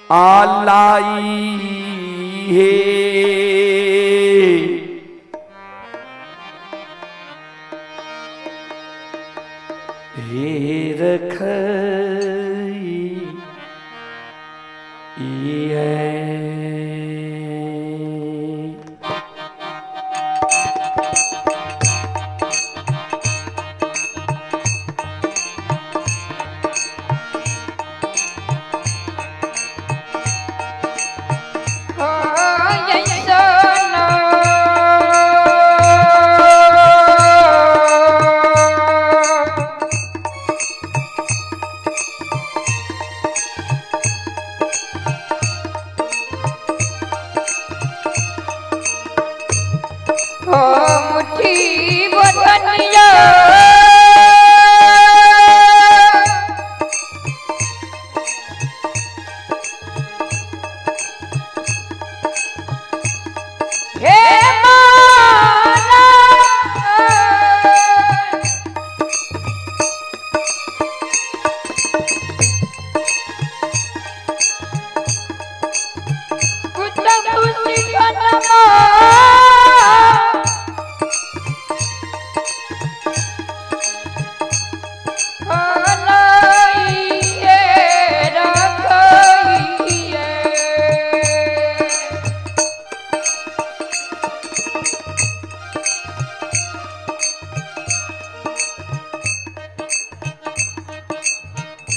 आलाई हे रखई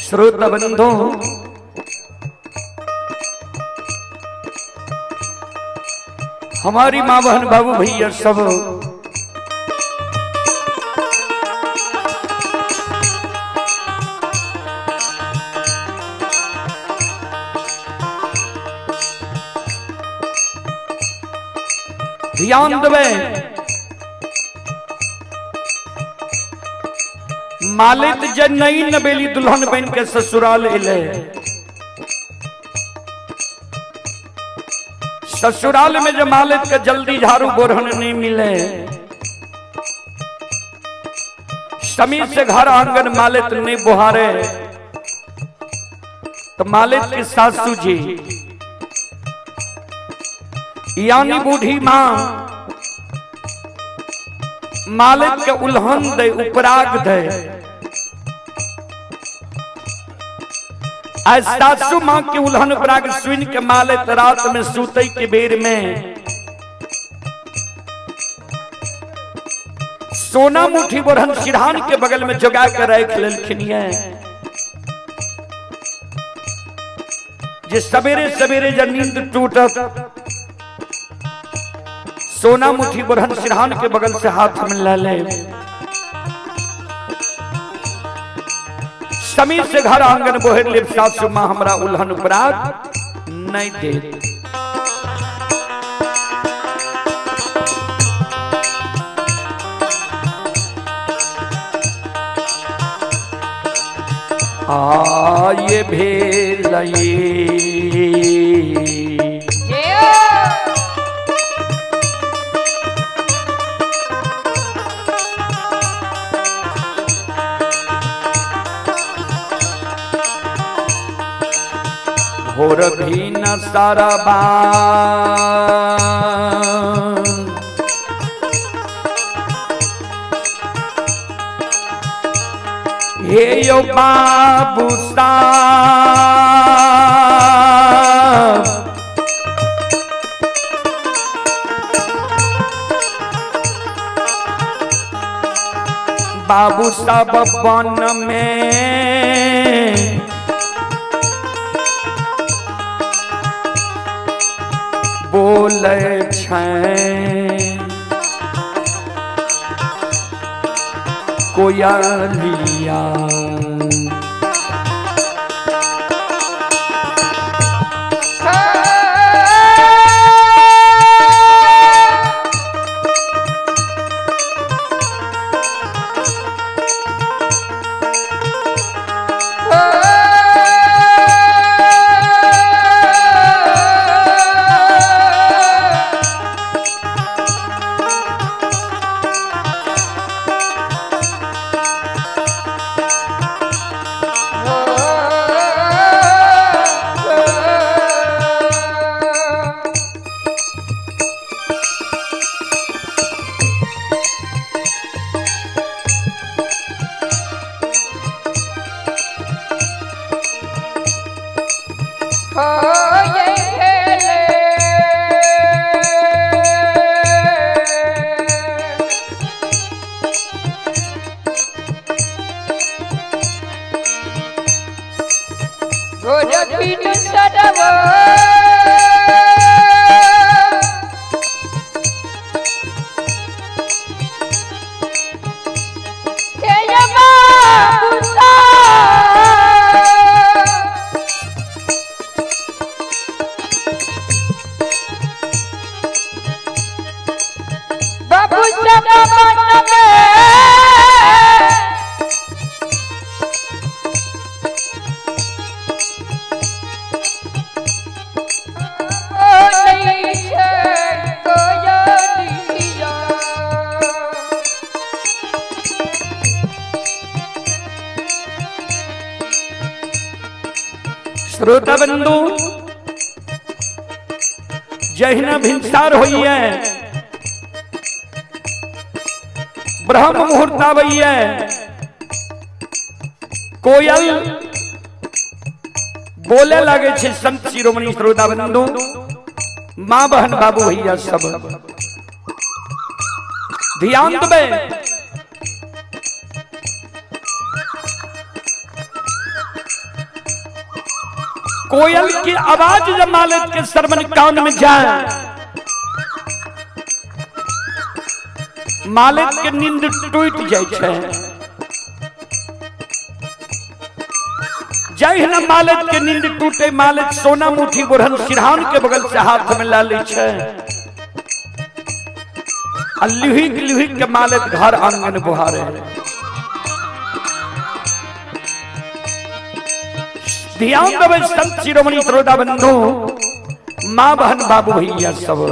श्रोता बंधो, हमारी माँ बहन बाबू भैया सब ध्यान देवे। मालिक जब नई नबेली दुल्हन बन के ससुराल एले, ससुराल में जब मालिक के जल्दी झाड़ू बोरहन नहीं मिले, समीर से घर आंगन मालिक नहीं बुहारे, तो मालिक की सासू जी यानी बूढ़ी मां मालिक के उल्हन दे उपराग दे। आज सासू मां के उल्हन उपराग सुन के मालिक रात में सूते के बेर में सोना मुठी बोरहन सिरहान के बगल में जगा के रख लेलखिन। जे सवेरे सवेरे जब नींद टूटत, सोना मुठी बोरहन सिरहान के बगल से हाथ में ले ले, समीर से घर आंगन बोहर ले, सासू मां हमरा उल्हन उपराग नहीं दे। ये भेल भोर भी न सारा बान, हे यो बाबू साहब, बाबू साहब वन में बोले कोयलिया। गोरखिन सदवा केयमा पुसा बाबू सब मन में श्रोता बंधु जहिना भिनसार होई है ब्रह्म मुहूर्त आवई है कोयल बोले लगे छे संत शिरोमणि श्रोता बंधु मां बहन बाबू भैया सब ध्यान देबे कोयल की आवाज जब मालिक के सरमन कान में जाए मालिक के नींद टूट जाए छे जय न मालिक के नींद टूटे मालिक सोना मुठी बुरहन सिरहान के बगल से हाथ में ला ले छे लिहिक लिहिक के मालिक घर आंगन बुहारे ध्यान देवे संत शिरोमणि श्रोता बंधु मां बहन बाबू भैया सब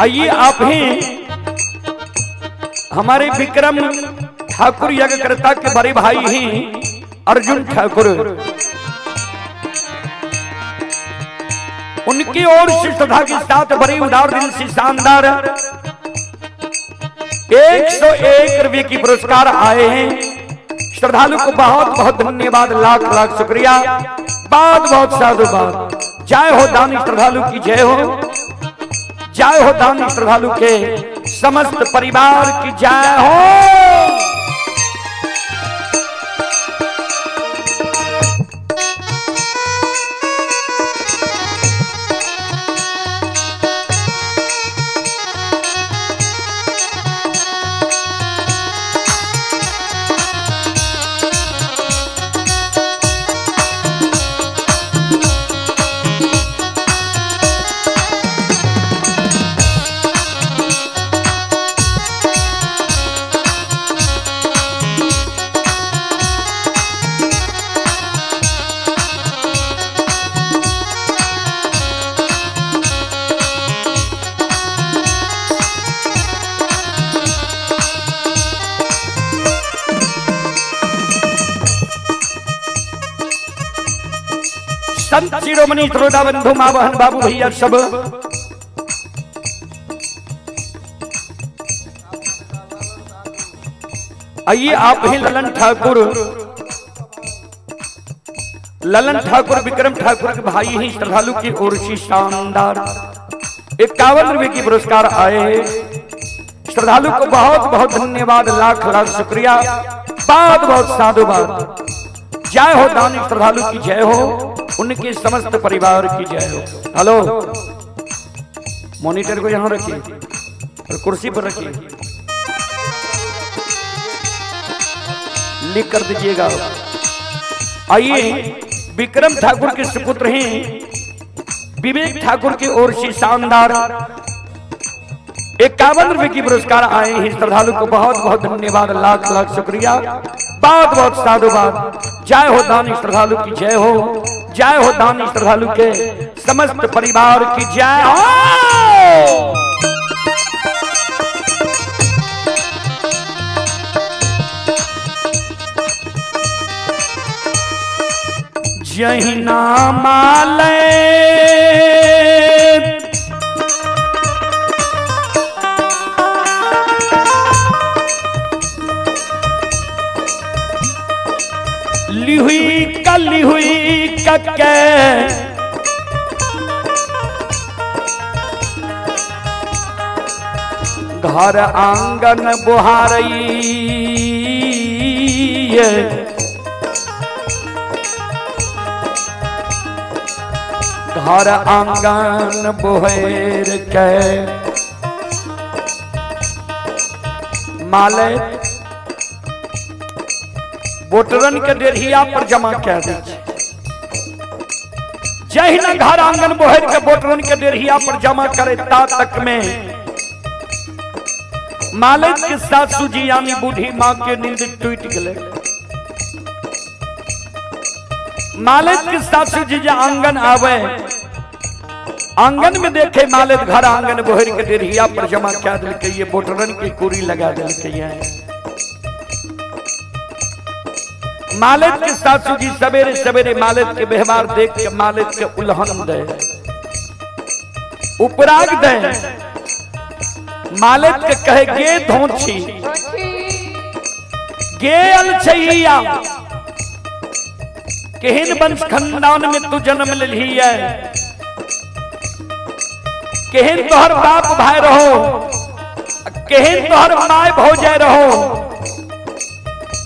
आइए आप हैं हमारे विक्रम ठाकुर यज्ञकर्ता के बड़े भाई हैं अर्जुन ठाकुर उनकी ओर से श्रद्धा के साथ बड़े उदार दिल से शानदार 101 रुपये की पुरस्कार आए हैं। श्रद्धालु को बहुत बहुत धन्यवाद लाख लाख शुक्रिया बहुत बहुत साधुवाद। जय हो दानी श्रद्धालु की जय हो जय हो दानी श्रद्धालु के समस्त परिवार की जय हो। संत शिरोमणि श्रोता बंधु मां बहन बाबू भैया सब आइए आप हैं ललन ठाकुर विक्रम ठाकुर के भाई हैं। श्रद्धालु की ओर से शानदार 51 रुपये की पुरस्कार आए हैं। श्रद्धालु को बहुत बहुत धन्यवाद लाख लाख शुक्रिया बहुत बहुत साधुवाद। जय हो दानी श्रद्धालु की जय हो उनके समस्त परिवार की जय हो। हेलो मॉनिटर को यहां रखिए और कुर्सी पर रखिए लिख कर दीजिएगा। आइए विक्रम ठाकुर के सुपुत्र हैं विवेक ठाकुर की ओर से शानदार 51 रुपये की पुरस्कार आए हैं। श्रद्धालु को बहुत बहुत धन्यवाद लाख लाख शुक्रिया बहुत बहुत साधुवाद। जय हो दानी श्रद्धालु की जय हो जय हो दानी श्रद्धालु के समस्त परिवार की जय हो। जही नामालय लिहुई कली हुई कके घर आंगन बुहारई घर आंगन बोहेर के माले बोटरन के डेढ़िया पर जमा कर दे। जही न घर आंगन बोहेर के बोटरन के डेढ़िया पर जमा करे ता तक में मालिक के सासू जी यानी बूढ़ी माँ के नींद टूट गए। मालिक के सासू जी जो आंगन आवे आंगन में देखे मालिक घर आंगन बोहर के डेढ़िया पर जमा कर दिल के ये बोटरन की कुरी लगा दिल के मालिक के सासू जी सवेरे सवेरे मालिक के व्यवहार देख के मालिक के उल्हन दे उपराग दे मालिक के कहे गे धोची गे अलछैया केहन वंश खानदान में तू जन्म लेली है केहन तोहर बाप भाई रहो केहन तोहर माय भौजाई रहो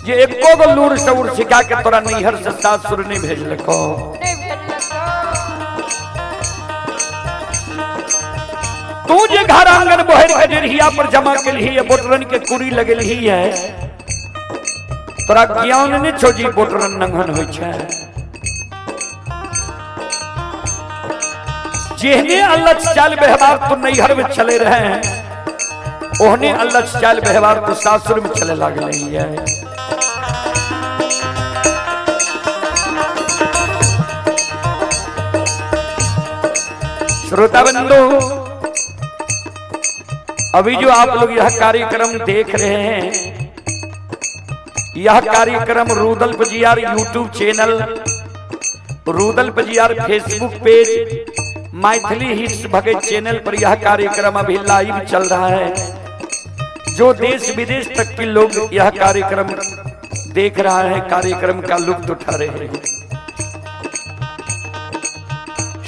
जे एको गो लूर सउर सिखा के तोरा नैहर से सासुर नहीं भेजलको। तू जे घर आंगन बोहर के डेढ़िया पर जमा के लिए बोटरन के कुरी लगेली है तोरा ज्ञान नहीं छो जी बोटरन नंगन होइ छै। जेहने अल्लाह चाल व्यवहार तो नैहर में चले रहे हैं ओहने अल्लाह चाल व्यवहार तो सासुर में चले लागल है। श्रोता बंधु अभी जो आप लोग यह कार्यक्रम देख रहे हैं यह कार्यक्रम Rudal Pajiyar YouTube channel Rudal Pajiyar Facebook page Maithili hits Bhagat channel पर यह कार्यक्रम अभी लाइव चल रहा है। जो देश विदेश तक के लोग यह कार्यक्रम देख रहा है कार्यक्रम का लुत्फ उठा रहे हैं।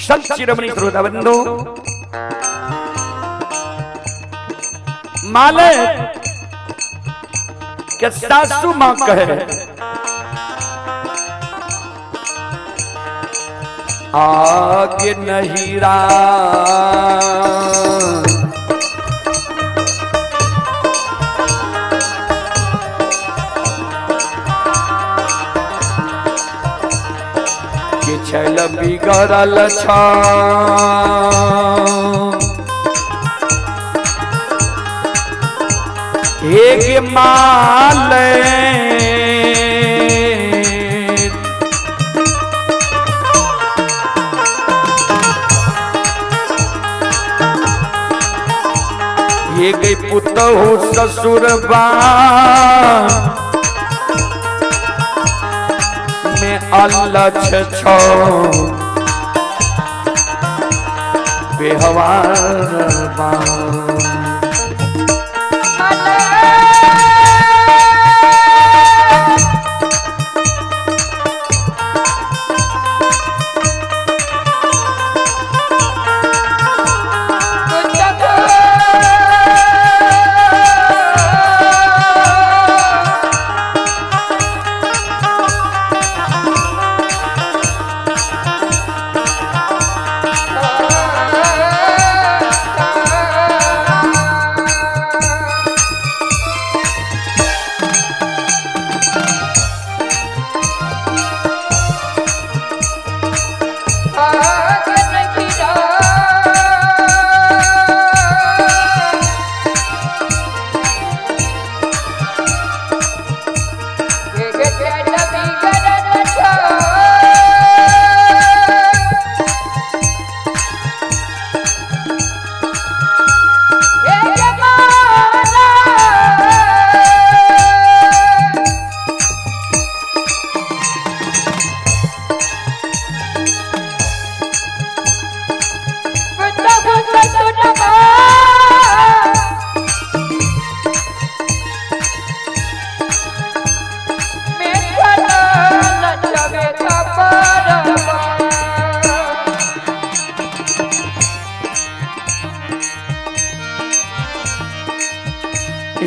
सच्चिरमणि श्रोता बंधु माले के सासू मां कहे आगे नहीं कि छल बिगड़ल छा एक माले ये गई पुतहु ससुरबा में अलछ छो बेहवारबा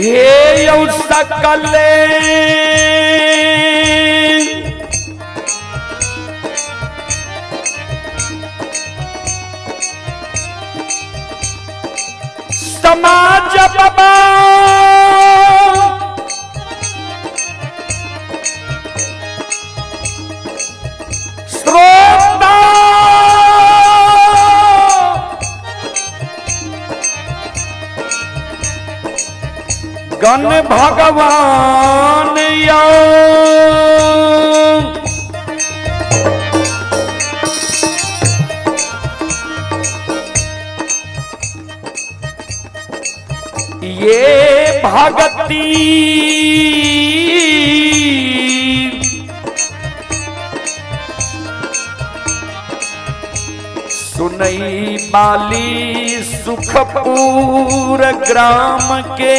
हे यौ सकले समाज बाबा श्रोता गण भगवान या ये भगती सुनई बाली सुखपुर ग्राम के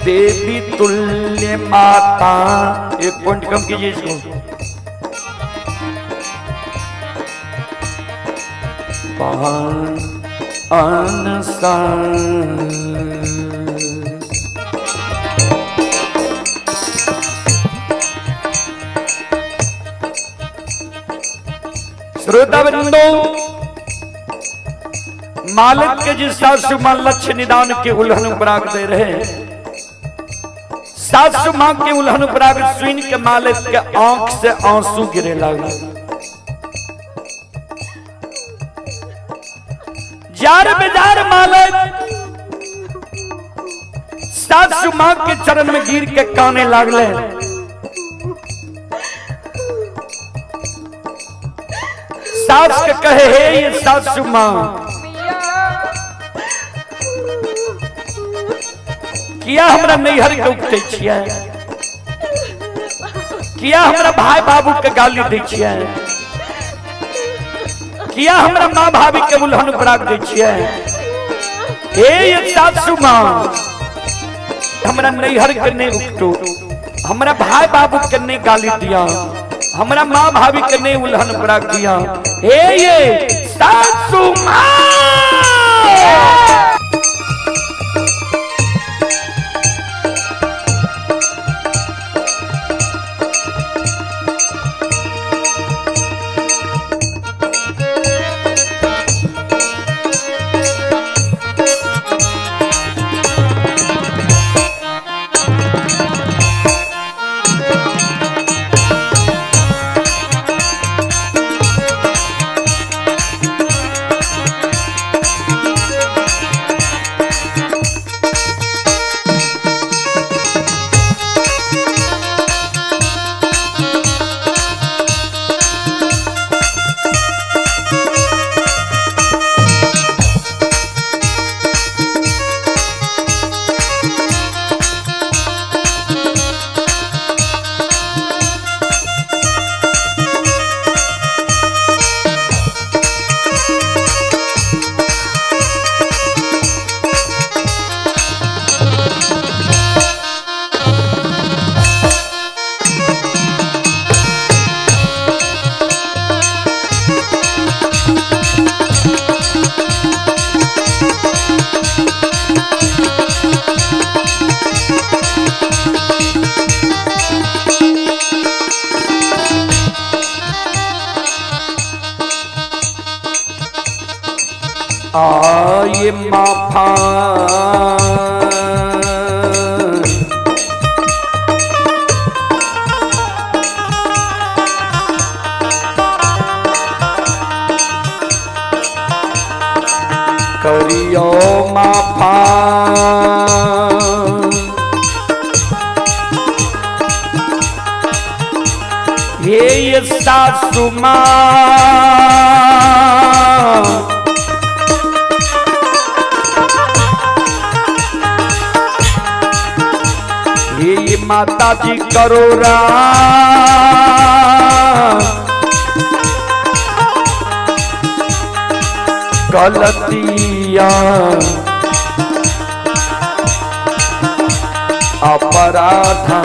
देवी तुल्य माता। एक पॉइंट कम कीजिए इसको। पान अनसान श्रोता बिंदु मालिक के जिस सासु मां लक्ष्य निदान के उल्हन पराग दे रहे सासु मां के उल्हन पराग सुन के मालिक के आंख से आंसू गिरे लगे। जार बेजार मालिक सासु मां के चरण में गिर के काने लागले। सास के कहे हे ये सासु मां किया हमरा नैहर के उगते छियै, किया हमरा भाई बाबू के गाली दै छियै, किया हमरा माँ भाभी के उल्हन पराग दै छियै। हे ये सासु मां हमरा नैहर के नहीं उगतो, हमरा भाई बाबू के नहीं गाली दिया, हमरा माँ भाभी के नहीं उल्हन पराग दिया। हे ये सासु मां आये माफा करियो माफा ये सासु मां माता जी करो गलतिया अपराधा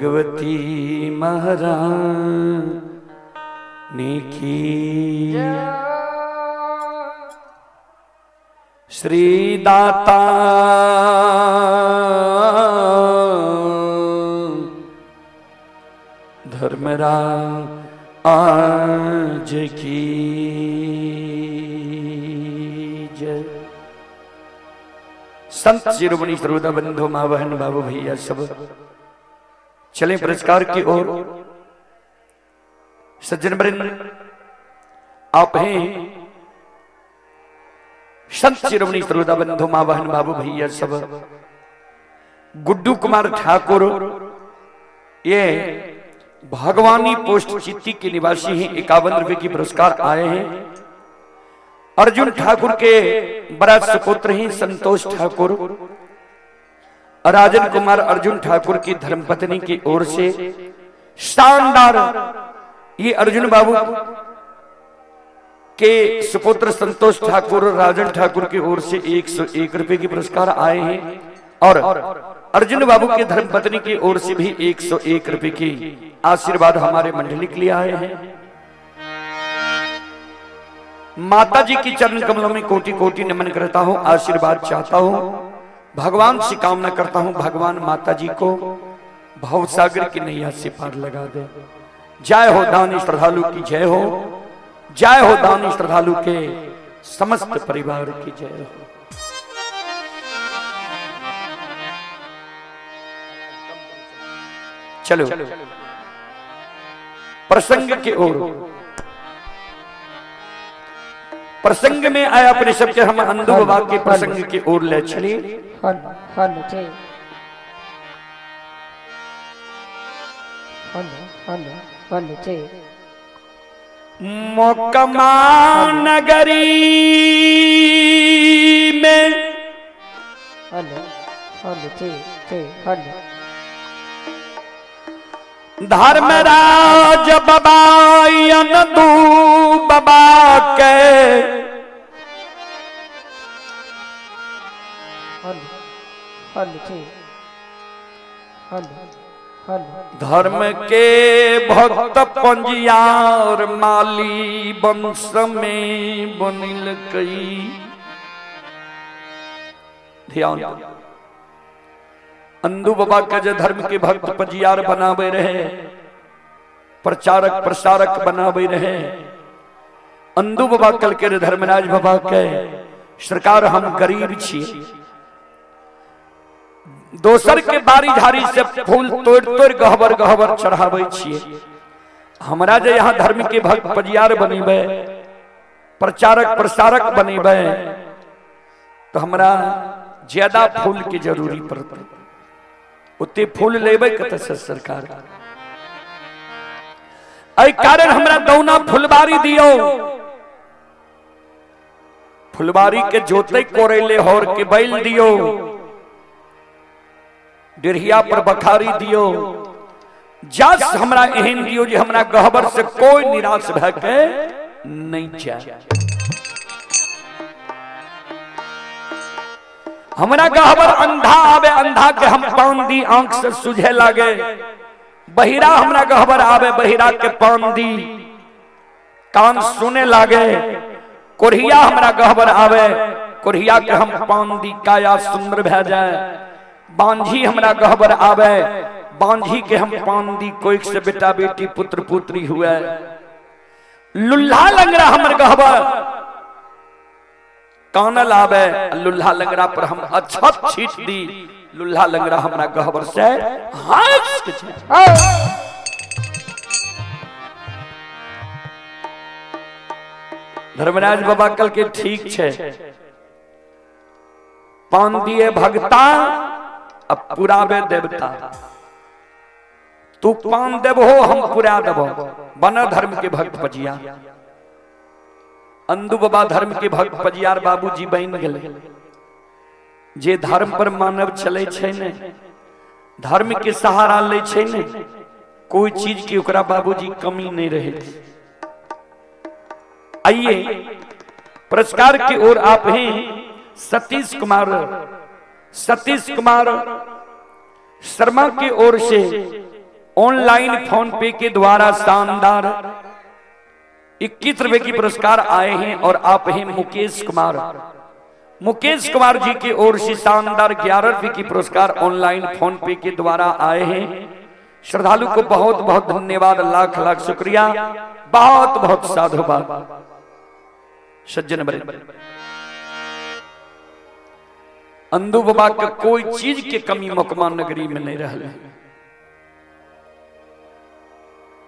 भगवती महारानी की, श्री दाता धर्मराज की जय। संत शिरोमणि श्रोता बंधु माँ बहन बाबू भैया सब चले पुरस्कार की ओर। सज्जन वृंद आप हैं संत शिरोमणि श्रोता बंधु माँ बहन बाबू भैया सब। गुड्डू कुमार ठाकुर ये भगवानी पोस्ट चित्ती के निवासी हैं, 51 रुपए की पुरस्कार आए हैं। अर्जुन ठाकुर के बड़ा सुपुत्र हैं संतोष ठाकुर। राजन कुमार अर्जुन ठाकुर की धर्मपत्नी की ओर से शानदार ये अर्जुन बाबू के सुपुत्र संतोष ठाकुर और राजन ठाकुर की ओर से 101 रुपए की पुरस्कार आए हैं और अर्जुन बाबू की धर्मपत्नी की ओर से भी 101 रुपए की आशीर्वाद हमारे मंडली के लिए आए हैं। माता जी की चरण कमलों में कोटि कोटि नमन करता हूं, आशीर्वाद चाहता हूं, भगवान से कामना करता हूं भगवान माता जी को भवसागर की नैया से पार लगा दे। जय हो दानी श्रद्धालु की जय हो, जय हो दानी श्रद्धालु के समस्त परिवार की जय हो। चलो प्रसंग की ओर। प्रसंग में आया अपने सबके हम अंधु बाबा के प्रसंग की ओर ले चलिए। मोकमा नगरी में धर्मराज बाबा अनदू बाबा के धर्म के भक्त पंजियार माली वंश में बनिल कई। ध्यान अंधु बाबा का जो धर्म के भक्त पंजियार बनावे रहे, प्रचारक प्रसारक बनावे रहे। अंधु बाबा कल के धर्मराज बाबा के सरकार हम गरीब छिए, दोसर के बारी झाड़ी से फूल तोड़ तोड़ गहबर गहबर चढ़ावे छिए। हमरा जे यहाँ धर्म के भक्त पंजियार बनेबे, प्रचारक प्रसारक बनेबे तो हमरा ज्यादा फूल की जरूरी पड़ता, उतने फूल लेबे कत से सरकार। ऐ कारण हमरा दौना फुलबारी दियो, फुलबारी के जोते कोरेले होर के बैल दियो, डेढ़िया पर बखारी दियो, जस हमरा एहन दियो जे हमरा गहबर से कोई निराश भय के नहीं जाए। हमरा गहबर अंधा आवे, अंधा के हम पान दी आंख से सुझे लागे। बहिरा हमरा गहबर आवे, बहिरा के पान दी कान सुने लागे। कोरिया हमरा गहबर आवे, कोरिया के हम पान दी काया सुंदर भै जाए। बांझी हमरा गहबर आवे, बांझी के हम पान दी कोई से बेटा बेटी पुत्र पुत्री हुए। लुल्हा लंगड़ा हमर गहबर कानल आवे, लुल्हा लंगड़ा पर हम अछत छीट दी। लुल्हा लंगड़ा हमरा गहबर से हंस के धर्मराज बाबा कल के ठीक छे। पान दिए भगता अब पुरावे देवता। तू पान देबो हम पुरा देबो, बन धर्म के भक्त पंजियार। अंधु बाबा धर्म के भक्त पंजियार बाबूजी बन गेले। जे धर्म पर मानव चले छे ने, धर्म के सहारा ले छे ने, कोई चीज की ओकरा बाबूजी कमी नहीं रहे। आइए पुरस्कार की ओर आप हैं सतीश कुमार शर्मा की ओर से ऑनलाइन फोन पे के द्वारा शानदार 21 रुपए की पुरस्कार आए हैं और आप हैं मुकेश कुमार। मुकेश कुमार जी की ओर से शानदार 11 रुपए की पुरस्कार ऑनलाइन फोन पे के द्वारा आए हैं। श्रद्धालु को बहुत बहुत धन्यवाद, लाख लाख शुक्रिया, बहुत बहुत साधुवाद। सज्जन बड़े अंधु बाबा के कोई चीज के कमी मुकमा नगरी में नहीं रहे।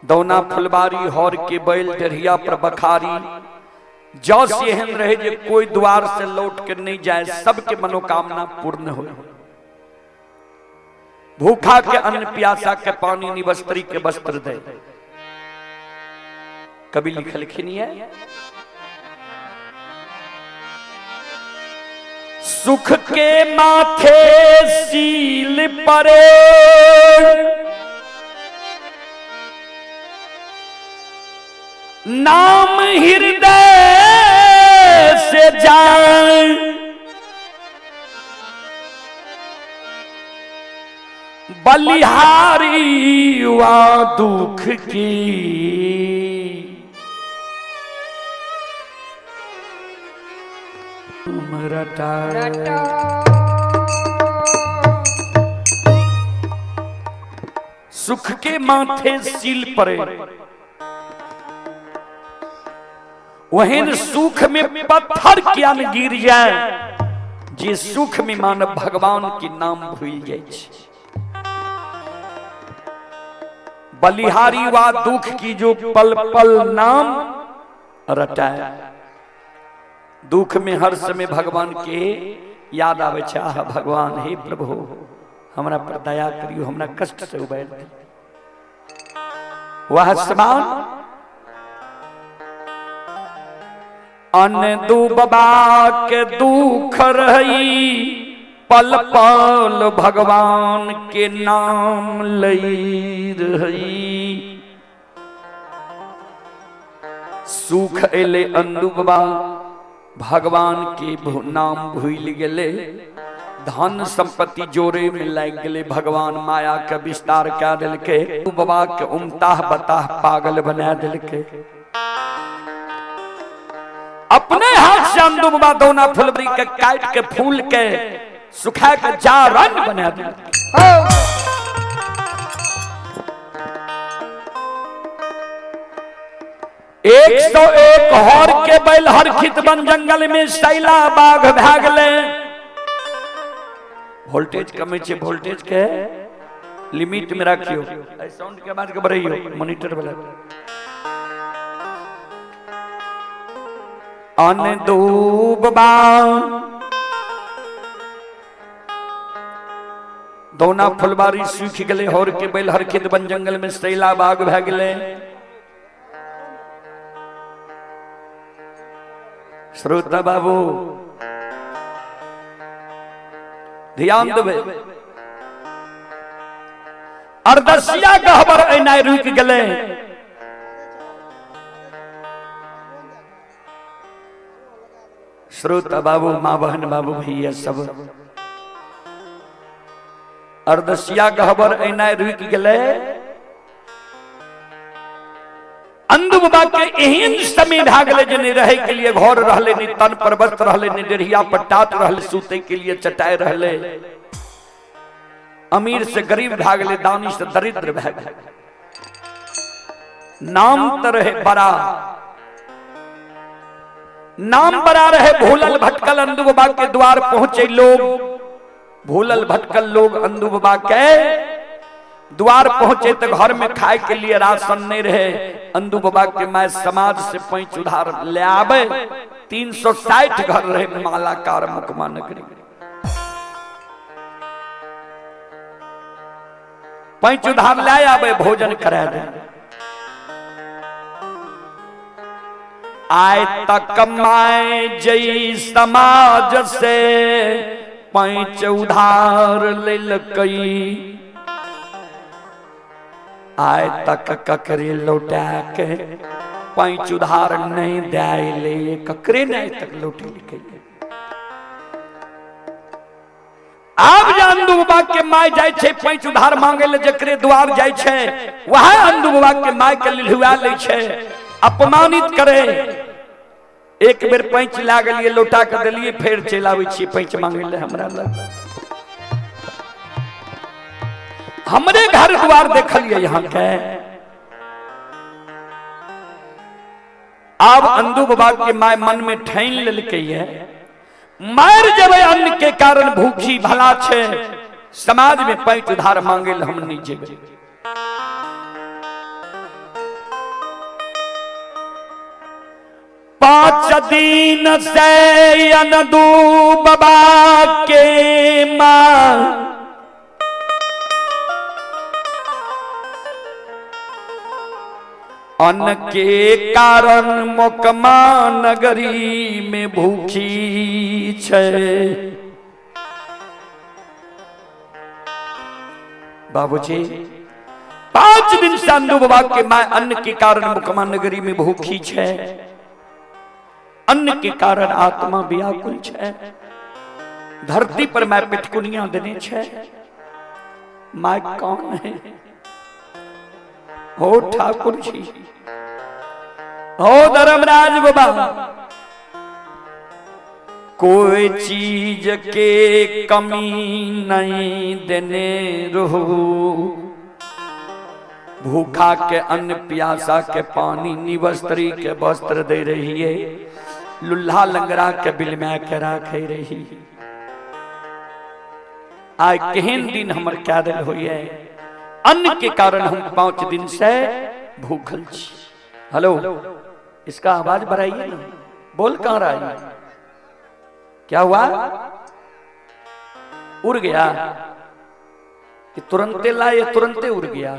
दौना फुलबारी हौर के बैल डरिया पर बखारी जौ से एहन रहे जे कोई द्वार से लौट के नहीं जाए, सबके मनोकामना पूर्ण हो। भूखा के अन्न, प्यासा के पानी, निवस्त्री के वस्त्र दे। कभी लिखलखिन है सुख के माथे सील परे नाम हृदय से जाए, बलिहारी हुआ दुख की रटा। सुख के माथे सील परे, वहीं सुख में पत्थर क्या न गिर जाए, जे सुख में मानव भगवान के नाम भूल जाए। बलिहारी वा दुख की जो पल पल नाम रटाए। दुख में हर समय भगवान के याद आवे, चाह भगवान हे प्रभु हमरा पर दया करियो, हमरा कष्ट से उबार दी। वह समान अन दुबा के दुख रही, पल पल भगवान के नाम लई रही। सुख एले अंदुबा भगवान के नाम भूल गेले, धन संपत्ति जोरे में लग गेले, भगवान माया के विस्तार क्या दिल के, बाबा के उमताह बताह पागल बना दिल के। अपने हाथ से अंदु बाबा दौना फुलबरी के काट के फूल के सुखा के जारन बना दिल। 101 हर के बैल हर खित बन जंगल में सैला बाघ भागले। वोल्टेज कमे छे, वोल्टेज के लिमिट में रखियो, साउंड के बाद के बढ़ाइयो मॉनिटर वाला। अन दूबा दौना फुलबारी सूख गले, हर के बैल हर खेत बन जंगल में सैला बाघ भागले। श्रोता बाबू ध्यान देवे, अर्दसिया गहबर ऐना रुक गले। श्रोता बाबू, माँ बहन, बाबू भैया सब अर्दसिया गहबर ऐना रुक गले। अंधु बाबा के एहन समय भागले जने रहे के लिए घर रहले, नि तन पर वस्त्र रहले, नि डेढ़िया पर टाट रहले, सूते के लिए चटाई रहले। अमीर से गरीब भागले, दानी से दरिद्र भागले। नाम तो रहे बड़ा, नाम बड़ा रहे। भूलल भटकल अंधु बाबा के द्वार पहुंचे लोग, भूलल भटकल लोग अंधु बाबा के द्वार पहुंचे तो घर में खाए के लिए राशन नहीं रहे। अंधु बाबा के मैं समाज से 5 उधार ले आवे। 360 घर रहे मालाकार मुकमा नगरी। 5 उधार ले आवे, भोजन करा दे। आय तक माए जई समाज से 5 उधार ले लकई। आय तक ककरे लौटा के 5 उधार नहीं दाइले, ककरे नहीं तक लौटे लिखे। आप जे अंधु बाबा के माय जाय छे पैंच उधार मांगे ले जकरे द्वार जाय छे वह अंधु बाबा के माय के लिलहुआ ले छे अपमानित करे। एक बेर पैंच ला गेलिए लौटा के देलिए फिर चल आबै छी पैंच मांगे ले हमरा लग। हमरे घर द्वार देखलिए यहाँ के अब अंधु बाबा के माय मन में ठान लेलकै है मार जबे अन्न के कारण भूखी भला छे समाज में पैंच उधार मांगे ले हम नहीं जेबे। पांच दिन से अंधु बाबा के मां अन्न के कारण मोकमा नगरी में भूखी छे। बाबूजी 5 दिन से अंधु बाबा के माय अन्न के कारण मोकमा नगरी में भूखी छे। अन्न के कारण आत्मा व्याकुल छे। धरती पर मैं पिटकुनिया देने छे। माय कौन है? हो ठाकुर जी, हो धर्मराज बाबा। कोई चीज के कमी नहीं देने रहो। भूखा के अन्न प्यासा के पानी निवस्त्री के वस्त्र दे रही है। लुल्हा लंगरा के बिल में के राखे रही। आज केहन दिन हमर क्या दिल होइए अन्न के कारण हम 5 दिन से भूखल छी। हेलो इसका आवाज बढ़ाइए ना। बोल कहां रहा है? क्या हुआ? उड़ गया? ये तुरंते लाए तुरंते उड़ गया।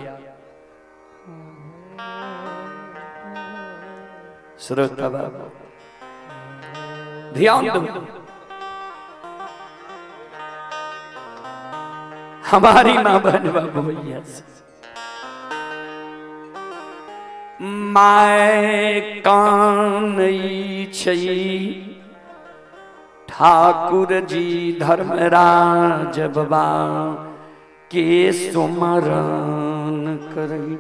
श्रोता बाबू ध्यान दो। हमारी मां बहन बाबू भैया माय कान छई ठाकुर जी धर्मराज बाबा के सुमरन करई।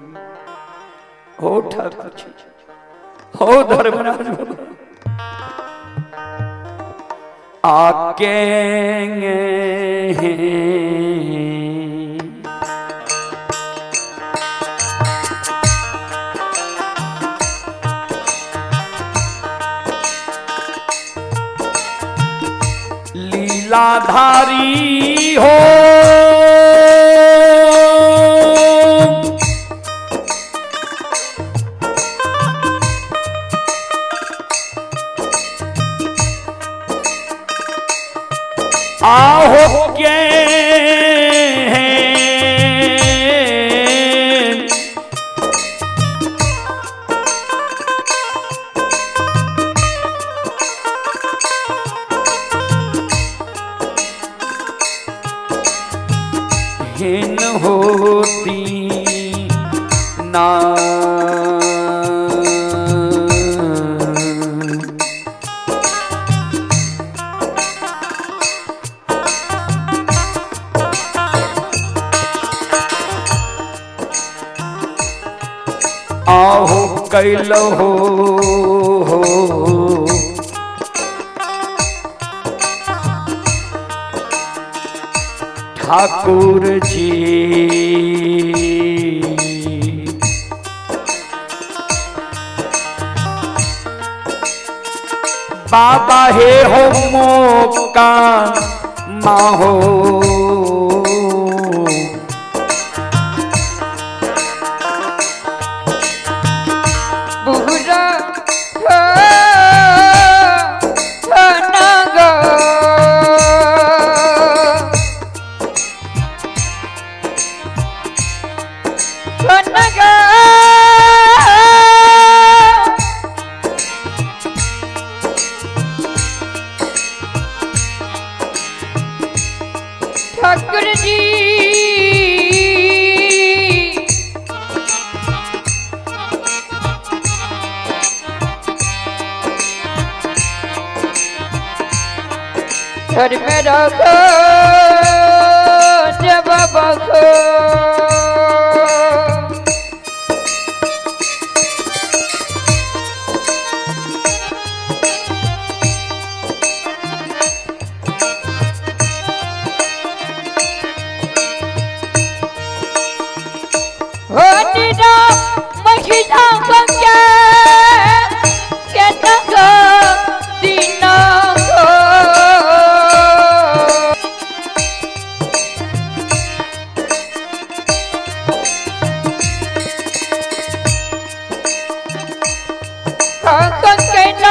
हो ठाकुर जी, हो धर्मराज बाबा आके लीलाधारी हो आहो के हिन होती ना आहो कैल हो ठाकुर जी बाबा हे हो मौका माहो ठाकुर जी घर में रखो बखो होतिना महिना बंगे केतक दिन हो कंकन के न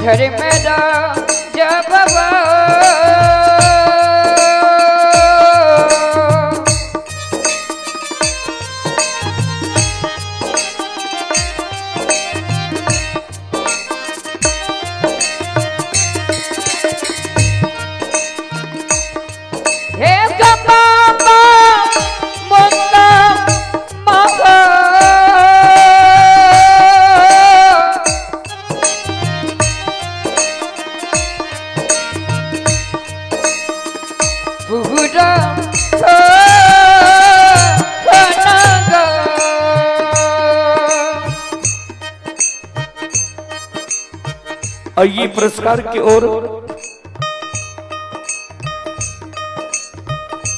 घर मेरा जब हे गमा मुक्का महा पूरा आइए पुरस्कार की ओर।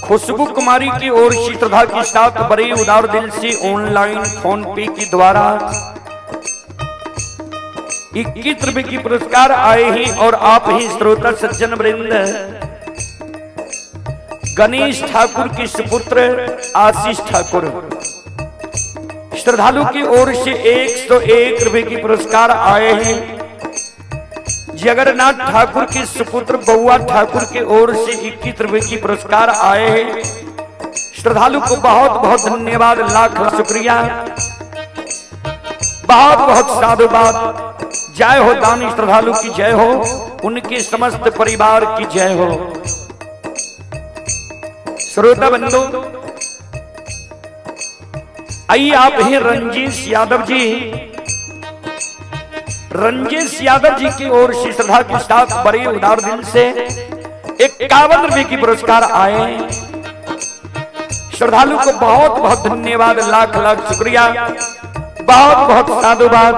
खुशबू कुमारी की ओर श्रद्धा के साथ बड़े उदार दिल से ऑनलाइन फोन पे के द्वारा 21 रुपए की पुरस्कार आए हैं और आप ही श्रोता सज्जन वृंद गणेश ठाकुर के सुपुत्र आशीष ठाकुर श्रद्धालु की ओर से 101 रुपए की पुरस्कार आए हैं। जगन्नाथ ठाकुर के सुपुत्र बउआ ठाकुर के ओर से 21 रुपए की पुरस्कार आए हैं। श्रद्धालु को बहुत बहुत धन्यवाद, लाख लाख शुक्रिया, बहुत बहुत साधुवाद। जय हो दानी श्रद्धालु की जय हो, उनके समस्त परिवार की जय हो। श्रोता बंधु, आइए आप हैं रंजीश यादव जी। रंजीश यादव जी की ओर से श्रद्धा के साथ बड़े उदार दिल से 51 रुपए की पुरस्कार आए। श्रद्धालु को बहुत बहुत धन्यवाद, लाख लाख शुक्रिया, बहुत बहुत साधुवाद।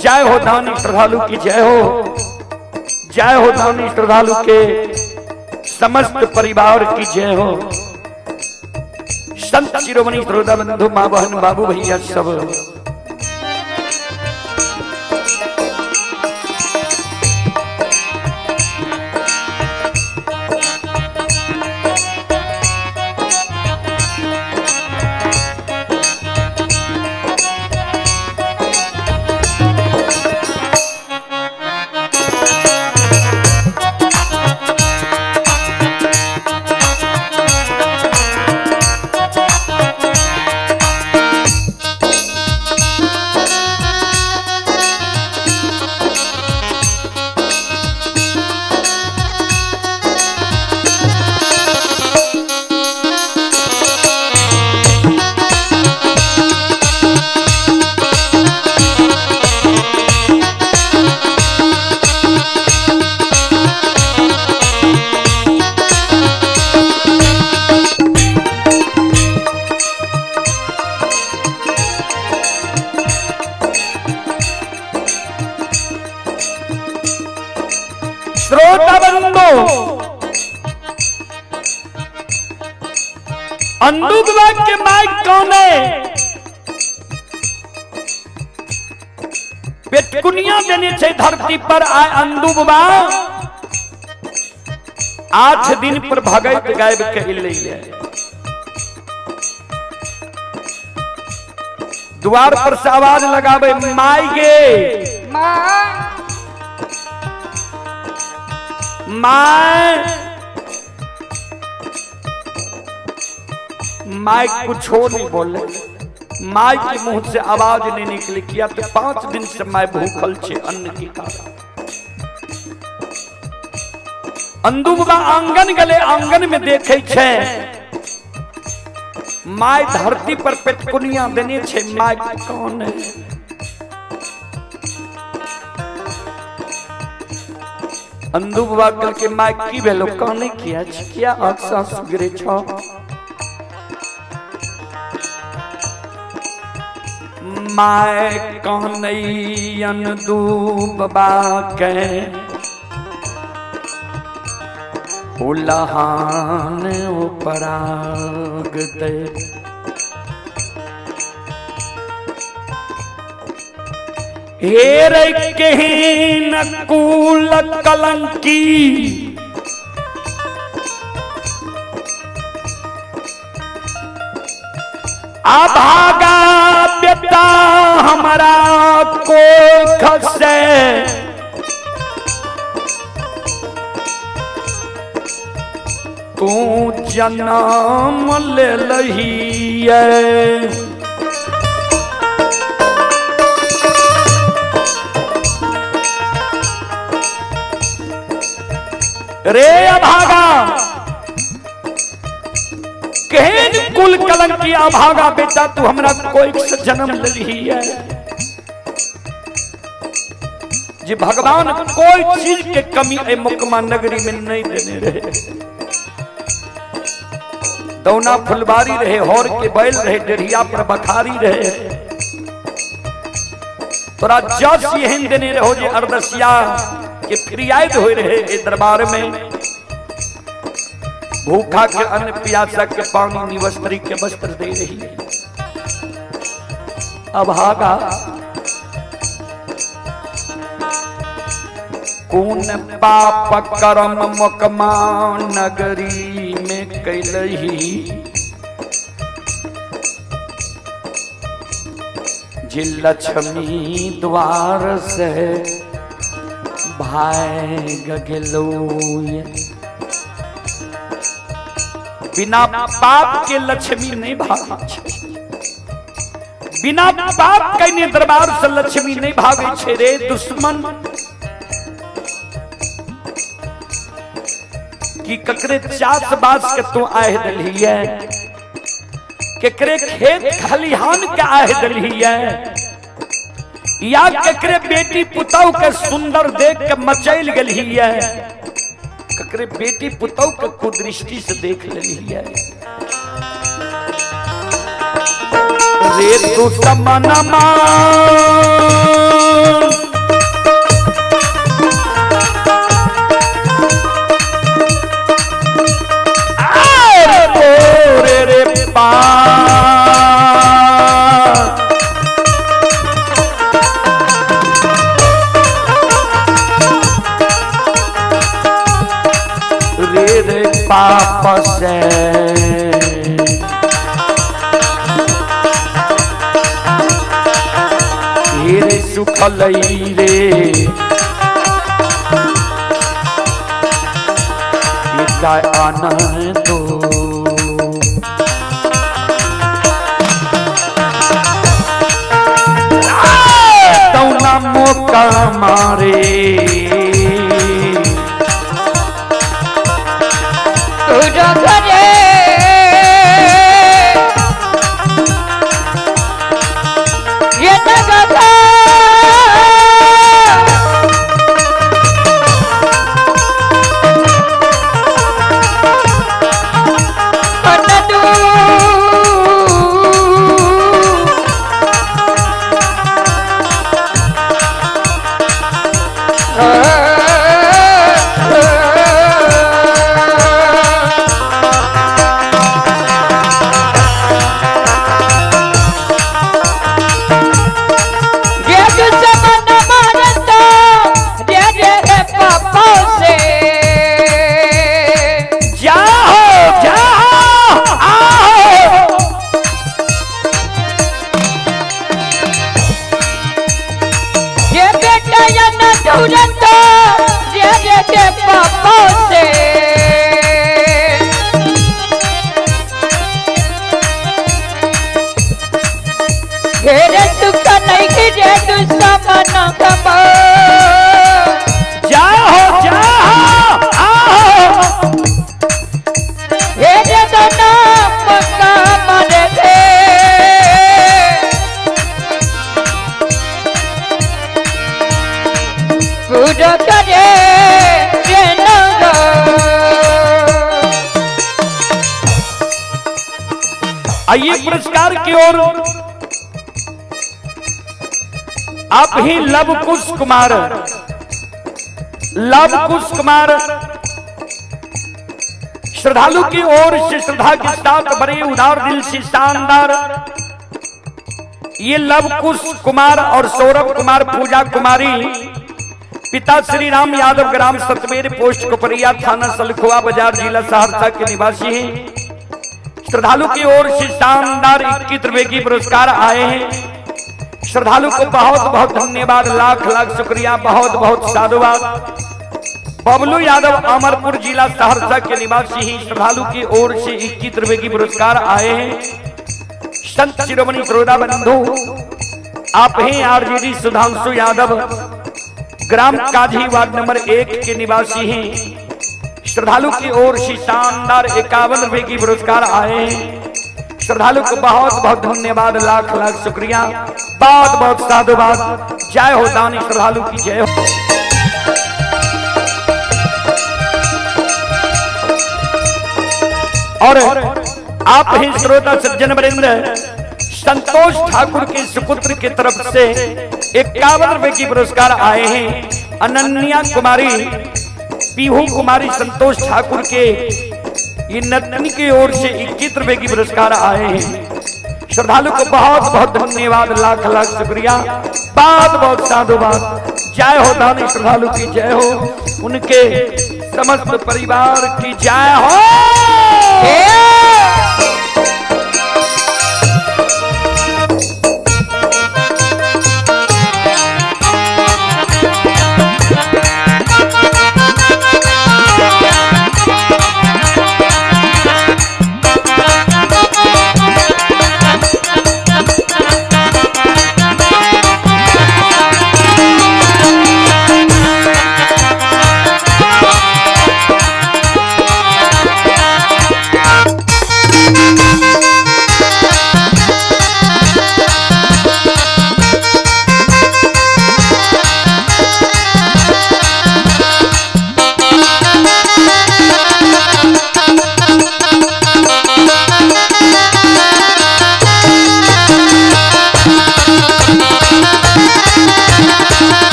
जय हो दानी श्रद्धालु की जय हो, जय हो दानी श्रद्धालु के समस्त परिवार की जय हो। संत शिरोमणि श्रोता बंधु, मां बहन, बाबू भैया सब अंधू विभाग के माइक कौन है? पेटकुनिया देने से धरती पर आए अंधू विभाग 8 दिन पर भगत गायब कहले है। द्वार पर से आवाज लगावे माई गे माई कुछ हो नहीं बोले, माई के मुंह से आवाज नहीं निकली। किया तो 5 दिन से मैं भूखल छे अन्न के कारण। अंधू बाबा आंगन गले, आंगन में देखे छे माय धरती पर पेटकुनिया देने छे माय कौन है? अंधु बाबा कल के माय की भेलो काने किया क्या अक्सा सुगरे छ माय कहनैयन दूबा के उलहान उपराग दे हेर केहन कुल कलंकी अभागा बेटा हमारा को खसे तू जन्म ले लही रे अभागा केहन कुल कलंकी अभागा बेटा तू हमरा कोई से जन्म ले लही है। जी भगवान कोई चीज के कमी ए मुकमा नगरी में नहीं देने रहे। दौना फुलबारी रहे, हौर के बैल रहे, डेढ़िया पर बखारी रहे। तोरा जस यहन देने रहो जे अरदसिया के फिरियाद हो रहे ए दरबार में। भूखा के अन्न प्यासा के पानी निवस्त्री के वस्त्र दे रही है। अभागा कौन पाप कर्म मुकमा नगरी में कैलही जे लक्ष्मी द्वार से भाग गेलो। बिना पाप के लक्ष्मी नहीं भागे, बिना पाप कने दरबार से लक्ष्मी नहीं भागे छे रे दुश्मन। कि ककरे चास बास के तू आह दली है, ककरे खेत खलिहान के आह दली है, या ककरे बेटी पुतौ के सुंदर देख के मचैल गली है, ककरे बेटी पुतौ के कुदृष्टि से देख ली है। रे तू समनमा पाप से रे सुख लई रे आनंद तौना मौका मारे आइए पुरस्कार की ओर आप ही लवकुश कुमार श्रद्धालु की ओर से श्रद्धा के साथ बड़े उदार दिल से शानदार ये लवकुश कुमार और सौरभ कुमार पूजा कुमारी पिता श्री राम यादव ग्राम सतमेर पोस्ट कोपरिया थाना सलखुआ बाजार जिला सहरसा के निवासी हैं। श्रद्धालु की ओर से शानदार 21 रुपए की पुरस्कार आए हैं। श्रद्धालु को बहुत बहुत धन्यवाद, लाख लाख शुक्रिया, बहुत बहुत साधुवाद। बबलू यादव अमरपुर जिला सहरसा के निवासी ही श्रद्धालु की ओर से 21 रुपए की पुरस्कार आए हैं। संत शिरोमणि श्रोता बंधु आप हैं आरजेडी सुधांशु यादव ग्राम काजी वार्ड नंबर 1 के निवासी हैं। श्रद्धालु की ओर से शानदार 51 रुपए की पुरस्कार आए हैं। श्रद्धालु को बहुत बहुत धन्यवाद, लाख लाख शुक्रिया, बहुत बहुत साधुवाद। जय हो दानी श्रद्धालु की जय हो। और आप ही श्रोता सज्जन वरेंद्र संतोष ठाकुर के सुपुत्र की तरफ से 51 रुपए की पुरस्कार आए हैं। अनन्या कुमारी पीहू कुमारी संतोष ठाकुर के ये नतनी की ओर से 21 रुपए की पुरस्कार आए हैं। श्रद्धालु को बहुत बहुत धन्यवाद, लाख लाख शुक्रिया, बहुत बहुत साधुवाद। जय हो दानी श्रद्धालु की जय हो, उनके समस्त परिवार की जय हो।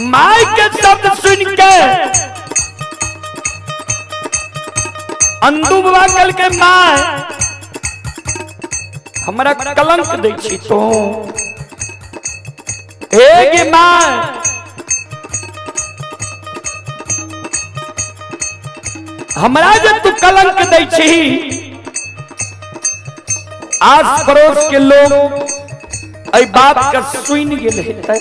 माई के शब्द सुन के अंदू बाबा कल के माय हमरा कलंक दै छी तो हे माय हमरा जे तू कलंक दै छी आस पड़ोस के लोग एहि बात के सुन गेल हेतै।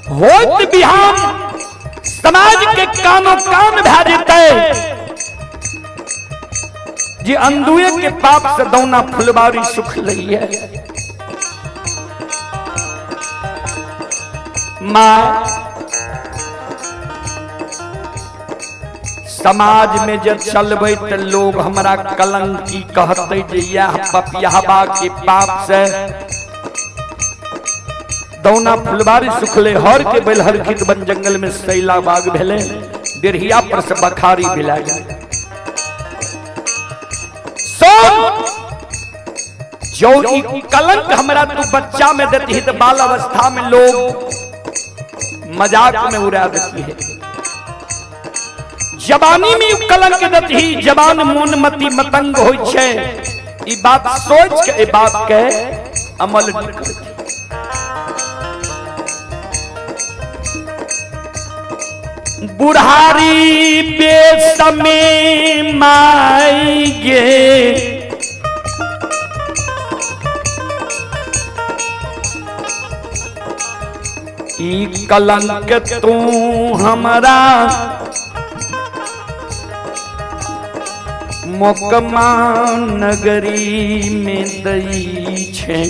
होत बिहान समाज के कानो कान भै जेतै जे अंधुए के पाप से दौना फुलवारी सुख लइए। माँ समाज में जब चलबै त लोग हमरा कलंकी कहते जे यह पपियाबा के पाप से दौना फुलवारी सुखले, हर के बेलहर खित बन जंगल में सैला बाग भेले, डेढ़िया पर से बखारी भिला जाए। जो ई कलंक हमरा तू बच्चा में देती तो बाल अवस्था में लोग मजाक में उड़ा देती है। जवानी में कलंक देती, जवान मोनमती मतंग होय छे। ई बात सोच के ई बात के अमल नहीं करती। बुढ़ारी बेसमे माई गे ई कलंक तू हमरा मोकमा नगरी में दई छे।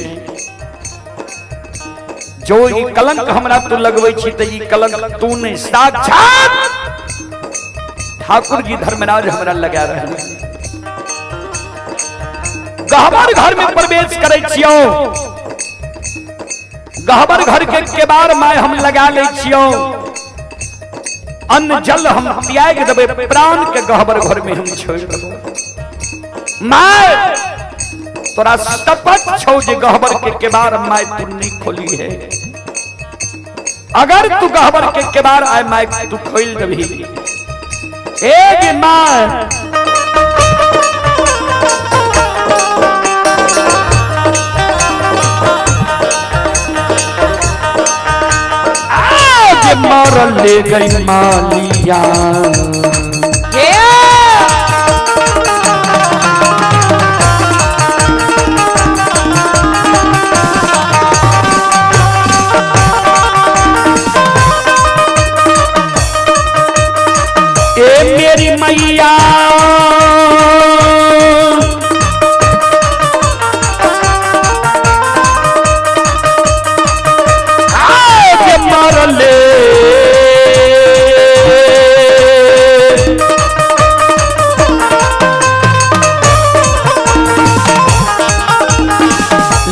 जो ई कलंक हमरा तू लगबै छी त ई कलंक तू ने साक्षात ठाकुर जी धर्मराज हमरा लगा रहे। गहबर घर में प्रवेश करे छियो, गहबर घर के केबार माय हम लगा ले छियो, अन्न जल हम त्याग देबे, प्राण के गहबर घर में हम छोड़ देबो। माय तोरा शपथ छौ जे गहबर के केबार माय तू नहीं खोली है। अगर तू गहबर के केबार आए माय तू खोल देबी। ए माय मार ले गई मालिया, ए मेरी मैया मार ले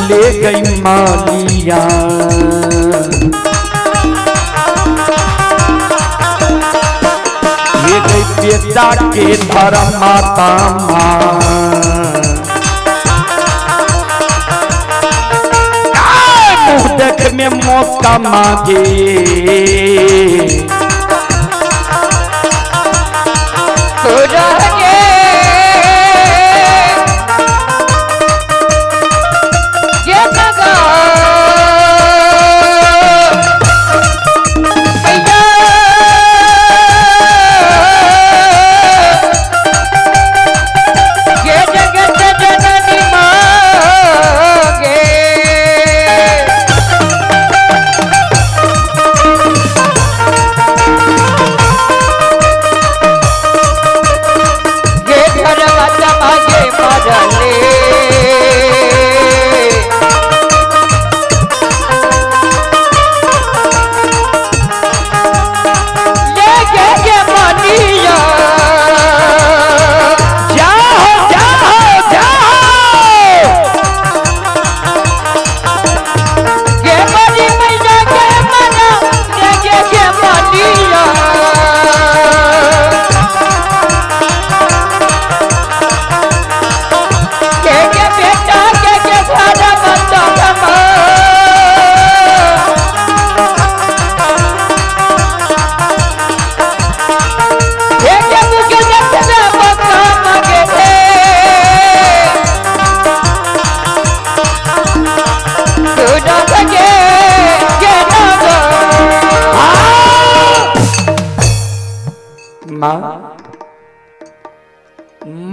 ले गई मालिया, ये गई बेटा के धर्म माता मुँह देख में मौका मांगे,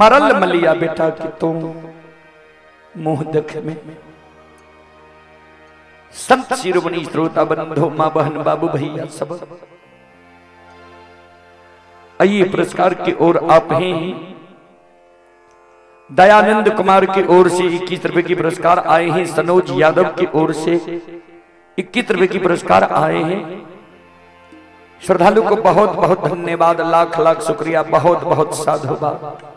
मरल मलिया बेटा कि तुम मुंह देख में। संत शिरोमणि श्रोता बंधु मां बहन बाबू भैया सब आइए पुरस्कार की ओर आप हैं। दयानंद कुमार की ओर से 21 रुपए की पुरस्कार आए हैं। सनोज यादव की ओर से 21 रुपए की पुरस्कार आए हैं। श्रद्धालु को बहुत बहुत धन्यवाद, लाख लाख शुक्रिया, बहुत बहुत साधुवाद।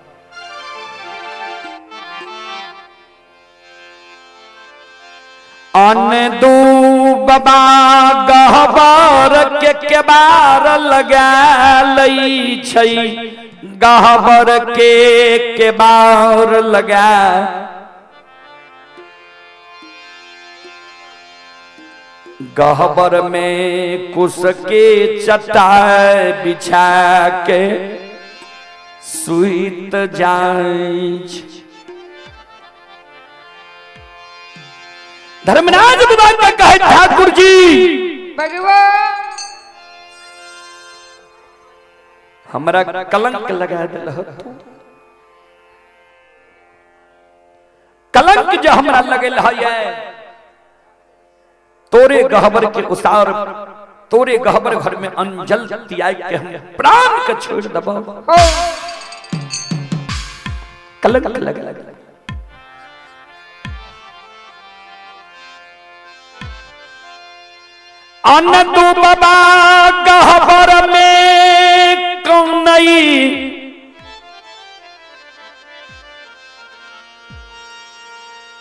अन दू बाबा गहबर के केबार लगा लई छई, गहबर के केबार लगा गहबर में कुश के चटाई बिछा के सुइत जाई। धर्मराज विवाद में कहे ठाकुर जी भगवान हमरा कलंक लगा दिल, कलंक जो हमरा लगल है तोरे गहबर के उसार, तोरे गहबर घर में अंजल तियाई के हम प्राण के छोड़ दबा। कलंक लगा अनंत बाबा गहबर में कौनई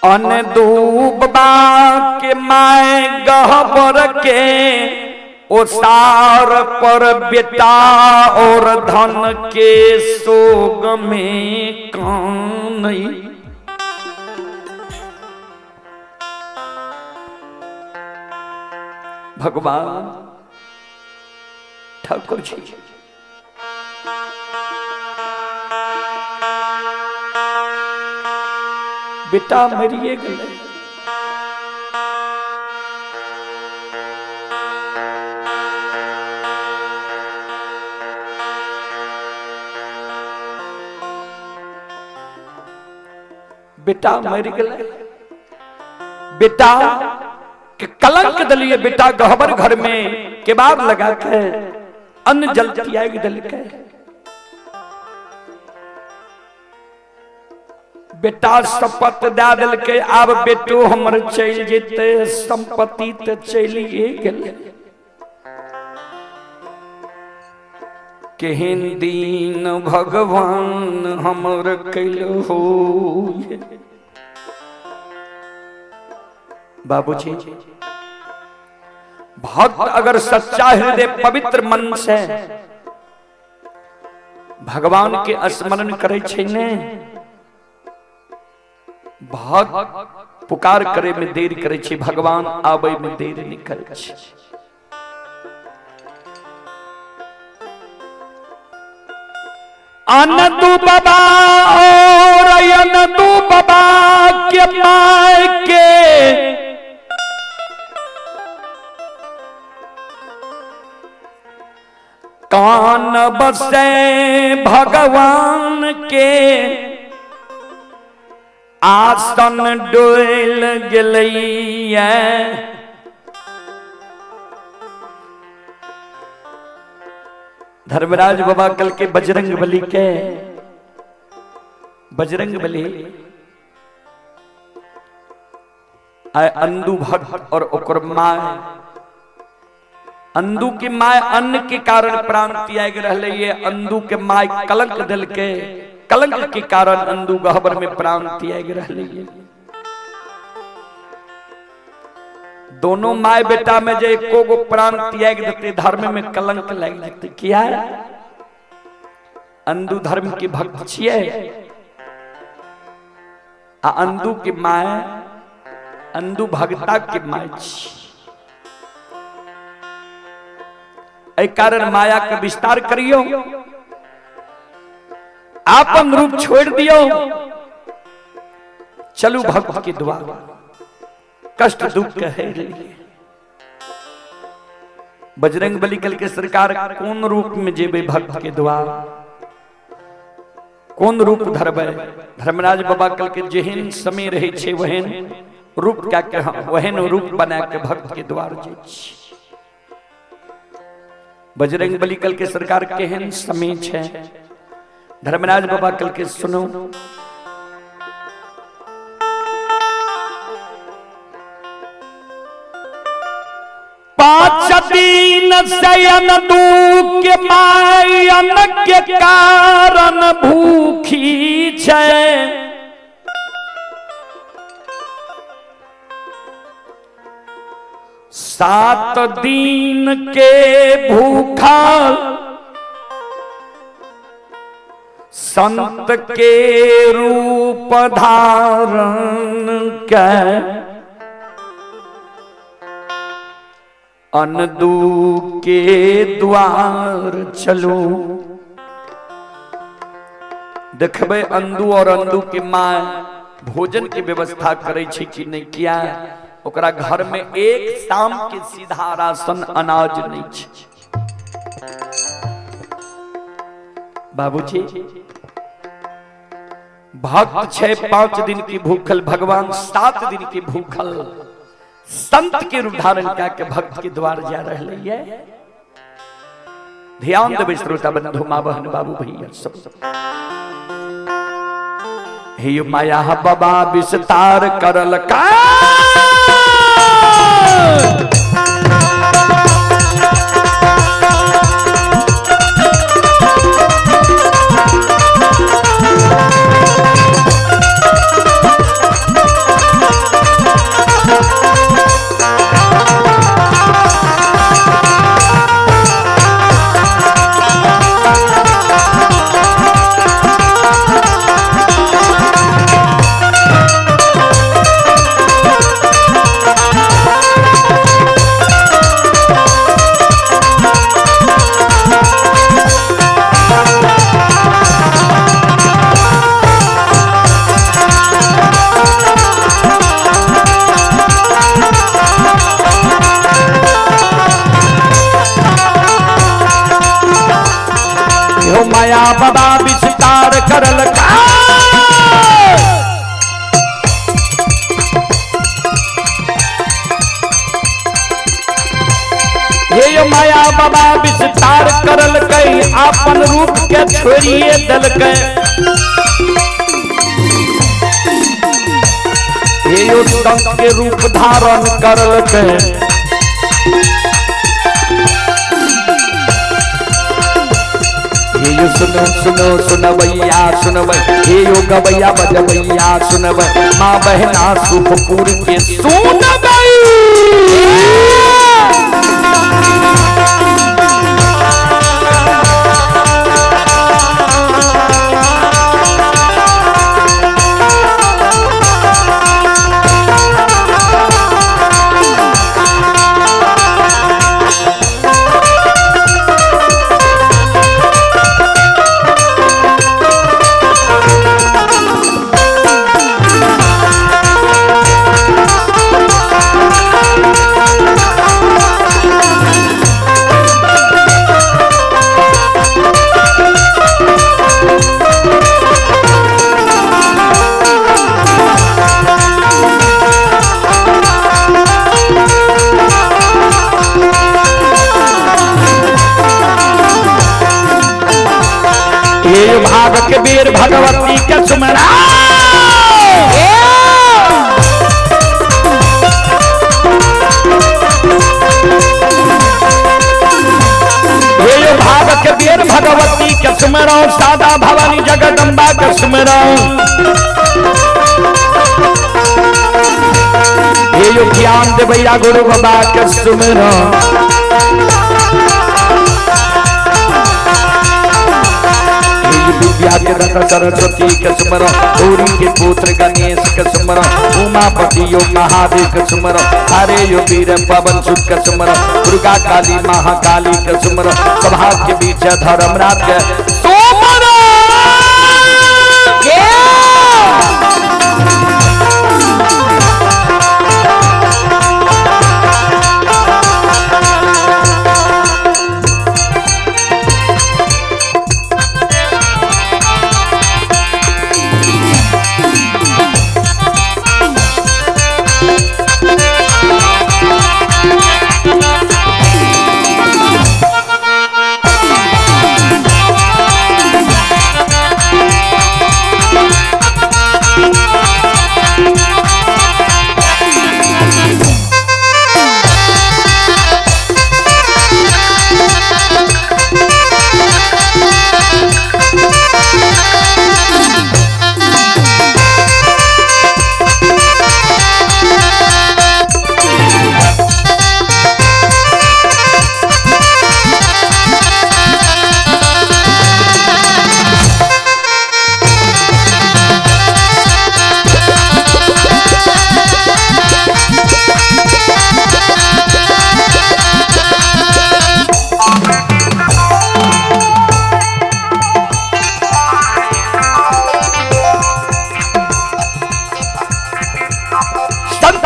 अन दूबा के माए गहबर के ओसार पर बेटा और धन के सोग में कानई। भगवान ठाकुर जी बेटा मरिए गए। बेटा मर गए। बेटा के कलंक दलिए बेटा गहबर घर में के बाद लगा के अन्न जल पियाग दल के बेटा शपथ दे दिल के अब बेटो हमर चल जेते संपत्ति ते चलिए गेल। केहन दीन भगवान हमर कैल हो। बाबूजी भक्त अगर सच्चा हृदय पवित्र मन से भगवान के स्मरण करे छे ने भक्त पुकार करे में देर करे छे भगवान आबे में देर नहीं करे छे। अनदु बाबा और अनदु बाबा के माय के कान बसे भगवान के आसन डोल गेलैया। धर्मराज बाबा कल के बजरंग बली के बजरंग बली आय अंधु भक्त और ओकर माय अंधु की माय अन्न के कारण प्राण त्याग रहले। ये अंधु के माय कलंक दिल के कलंक के कारण अंधु गहबर में प्राण त्याग रहले। दोनों माय बेटा में जो एको गो प्राण त्याग देते धर्म में कलंक लग जाते। क्या अंधु धर्म की भक्त छिए आ अंधु की माय अंधु भगता की माय छी। ऐ कारण माया का विस्तार करियो आपन रूप छोड़ दियो चलू भक्त के द्वार कष्ट दुख कहे लिए। बजरंग बली कल के सरकार कौन रूप में जेबे भक्त के द्वार कौन रूप धरबे। धर्मराज बाबा कल के जेहन समय रहे छे वहन रूप क्या कह वहन रूप बना के भक्त के द्वार जे छी। बजरंग बली कल के सरकार केहन समय छे धर्मराज बाबा कल के सुनो। पांच दिन शयन दुख के मायन के कारण भूखी छे। सात दिन के भूखा संत के रूप धारण के अनदू के द्वार चलो। देखबे अंधु और अंधु के माँ भोजन की व्यवस्था करे छे कि नहीं किया। ओकरा घर में एक शाम के सीधा राशन अनाज नहीं छे। बाबूजी भक्त छे 5 दिन की भूखल भगवान 7 दिन की भूखल संत के रूप धारण करके भक्त के द्वार जा रहे हैं। ध्यान देवे श्रोता बंधु माँ बहन बाबू भैया सब हे माया बाबा विस्तार करल का माया बाबा विस्तार करल का हे माया बाबा विस्तार करल कई आपन रूप के छोड़िए दल के हे संत के रूप धारण करल के हे सुनो सुनो सुनवैया सुनवै हे यो गवैया बजवैया सुनवै माँ बहना सुखपुर के सुनवै भाग के वीर भगवती के सुमरा भाग के वीर भगवती के सुमरा सादा भवानी जगदम्बा के सुमरा ये ज्ञान देवैया गुरु बाबा के सुमरा विद्या के दाता सरस्वती के सुमरो गौरी के पुत्र गणेश के सुमरो उमापति योग महादेव के सुमरो हरे यो वीर पवन सुत के सुमरो दुर्गा काली महाकाली के सुमरो सभा के बीच धर्मराज के सुमरो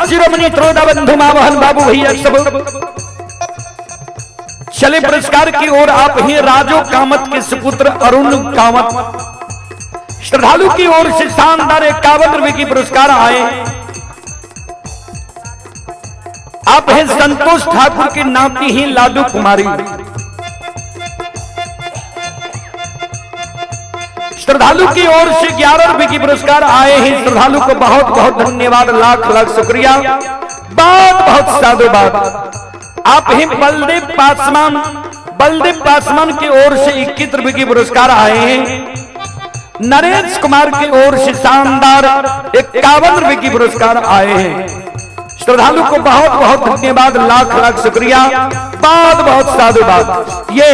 शिरोमणि त्रोदा बंधु मावहन बाबू भैया सब चले पुरस्कार की ओर। आप ही राजो कामत के सुपुत्र अरुण कामत श्रद्धालु की ओर से शानदार 51 रुपए की पुरस्कार आए। आप हैं संतोष ठाकुर की नाती ही लाडू कुमारी। श्रद्धालु की ओर से 11 रुपए की पुरस्कार आए हैं। श्रद्धालु को बहुत बहुत धन्यवाद, लाख लाख शुक्रिया, बहुत बहुत साधुवाद। आप ही बलदेव पासवान की ओर से 21 रुपए की पुरस्कार आए हैं। नरेश कुमार की ओर से शानदार 51 रुपए की पुरस्कार आए हैं। श्रद्धालु को बहुत बहुत धन्यवाद, लाख लाख शुक्रिया, बहुत बहुत साधुवाद। ये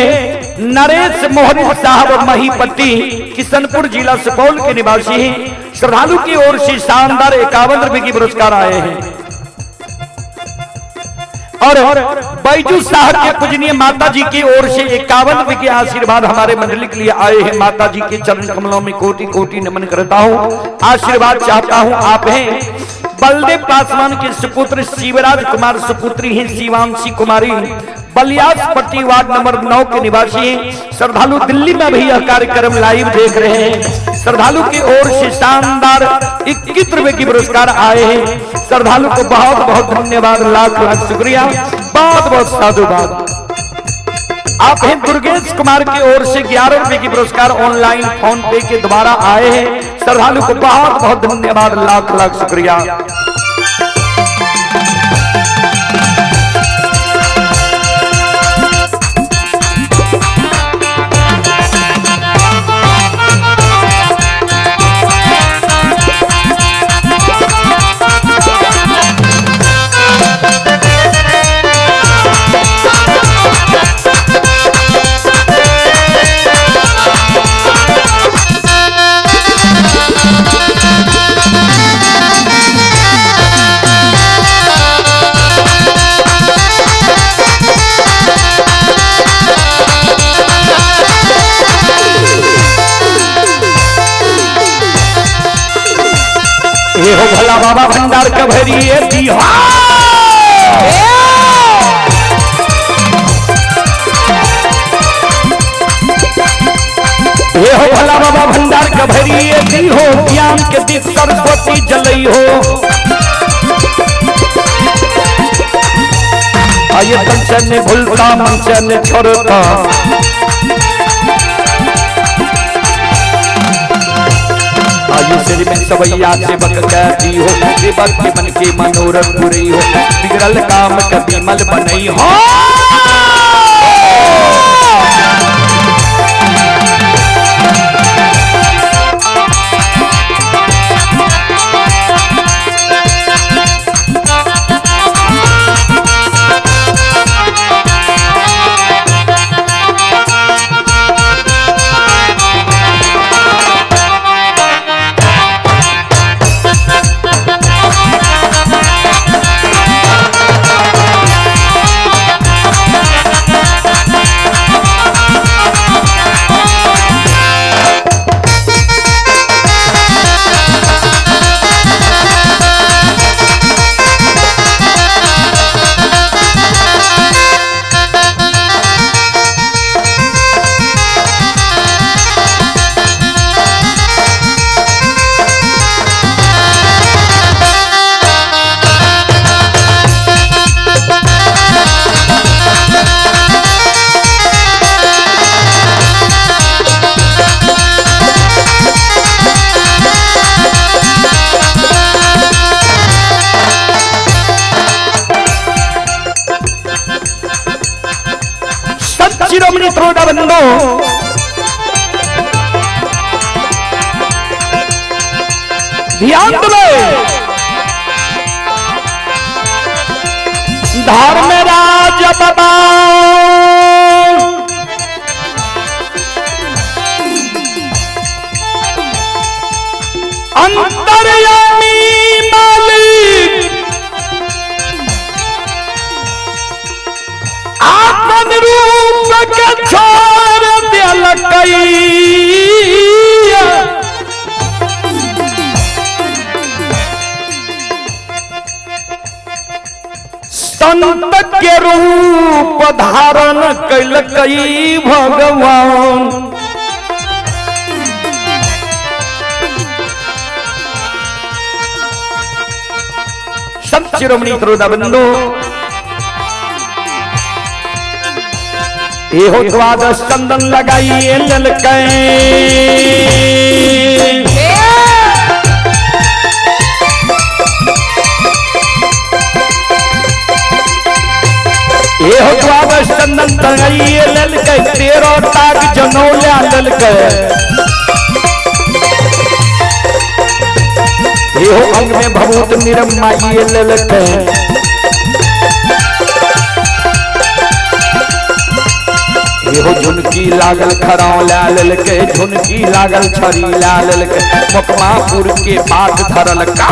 नरेश मोहन साहब महीपट्टी किशनपुर जिला सुपौल के निवासी हैं। श्रद्धालु की ओर से शानदार 51 रुपए की पुरस्कार आए हैं। और बैजू साहब के पूजनीय माता जी की ओर से 51 रुपए के आशीर्वाद हमारे मंडली के लिए आए हैं। माता जी के चरण कमलों में कोटि कोटि नमन करता हूँ, आशीर्वाद चाहता हूँ। आप हैं बलदेव पासवान के सुपुत्र शिवराज कुमार, सुपुत्री हैं शिवांशी कुमारी। बलियापट्टी वार्ड नंबर 9 के निवासी श्रद्धालु दिल्ली में भी यह कार्यक्रम लाइव देख रहे हैं। श्रद्धालु की ओर से शानदार 21 रुपए की पुरस्कार आए हैं। श्रद्धालु को बहुत बहुत धन्यवाद, लाख लाख शुक्रिया, बहुत बहुत साधुवाद। आप हैं दुर्गेश कुमार की ओर से 11 रुपए की पुरस्कार ऑनलाइन फोन पे के द्वारा आए हैं। श्रद्धालु को बहुत बहुत धन्यवाद, लाख लाख शुक्रिया। ये हो भला बाबा भंडार का भरी ये हो भला बाबा भंडार का भरी ये हो ज्ञान के दीप सरस्वती जलई हो। आइए कंचन भूलता मंचन छोड़ता, आयु श्री में सवैया सेवक कहती हो, सेवक के मन के मनोरथ पूरी हो, बिगड़ल काम का विमल बनई हो। शिरोमणि श्रोता बंधु, ध्यान दो, धर्म राज बाबा अंतर्यामी मालिक आत्मन रूप के छोड़ दिल संत के रूप धारण कैल कई भगवान। संत शिरोमणि श्रोता बंधु, ये हो द्वादश चंदन लगाइए ललकै, ये हो द्वादश चंदन लगाइए ललकै, 13 ताक जनौला ललकै, ये हो अंग में भभूत निरमाइए ललकै, ये हो झुनकी लागल खरौला ललकै, झुनकी लागल छरीला ललकै, मकमापुर के बात धरल का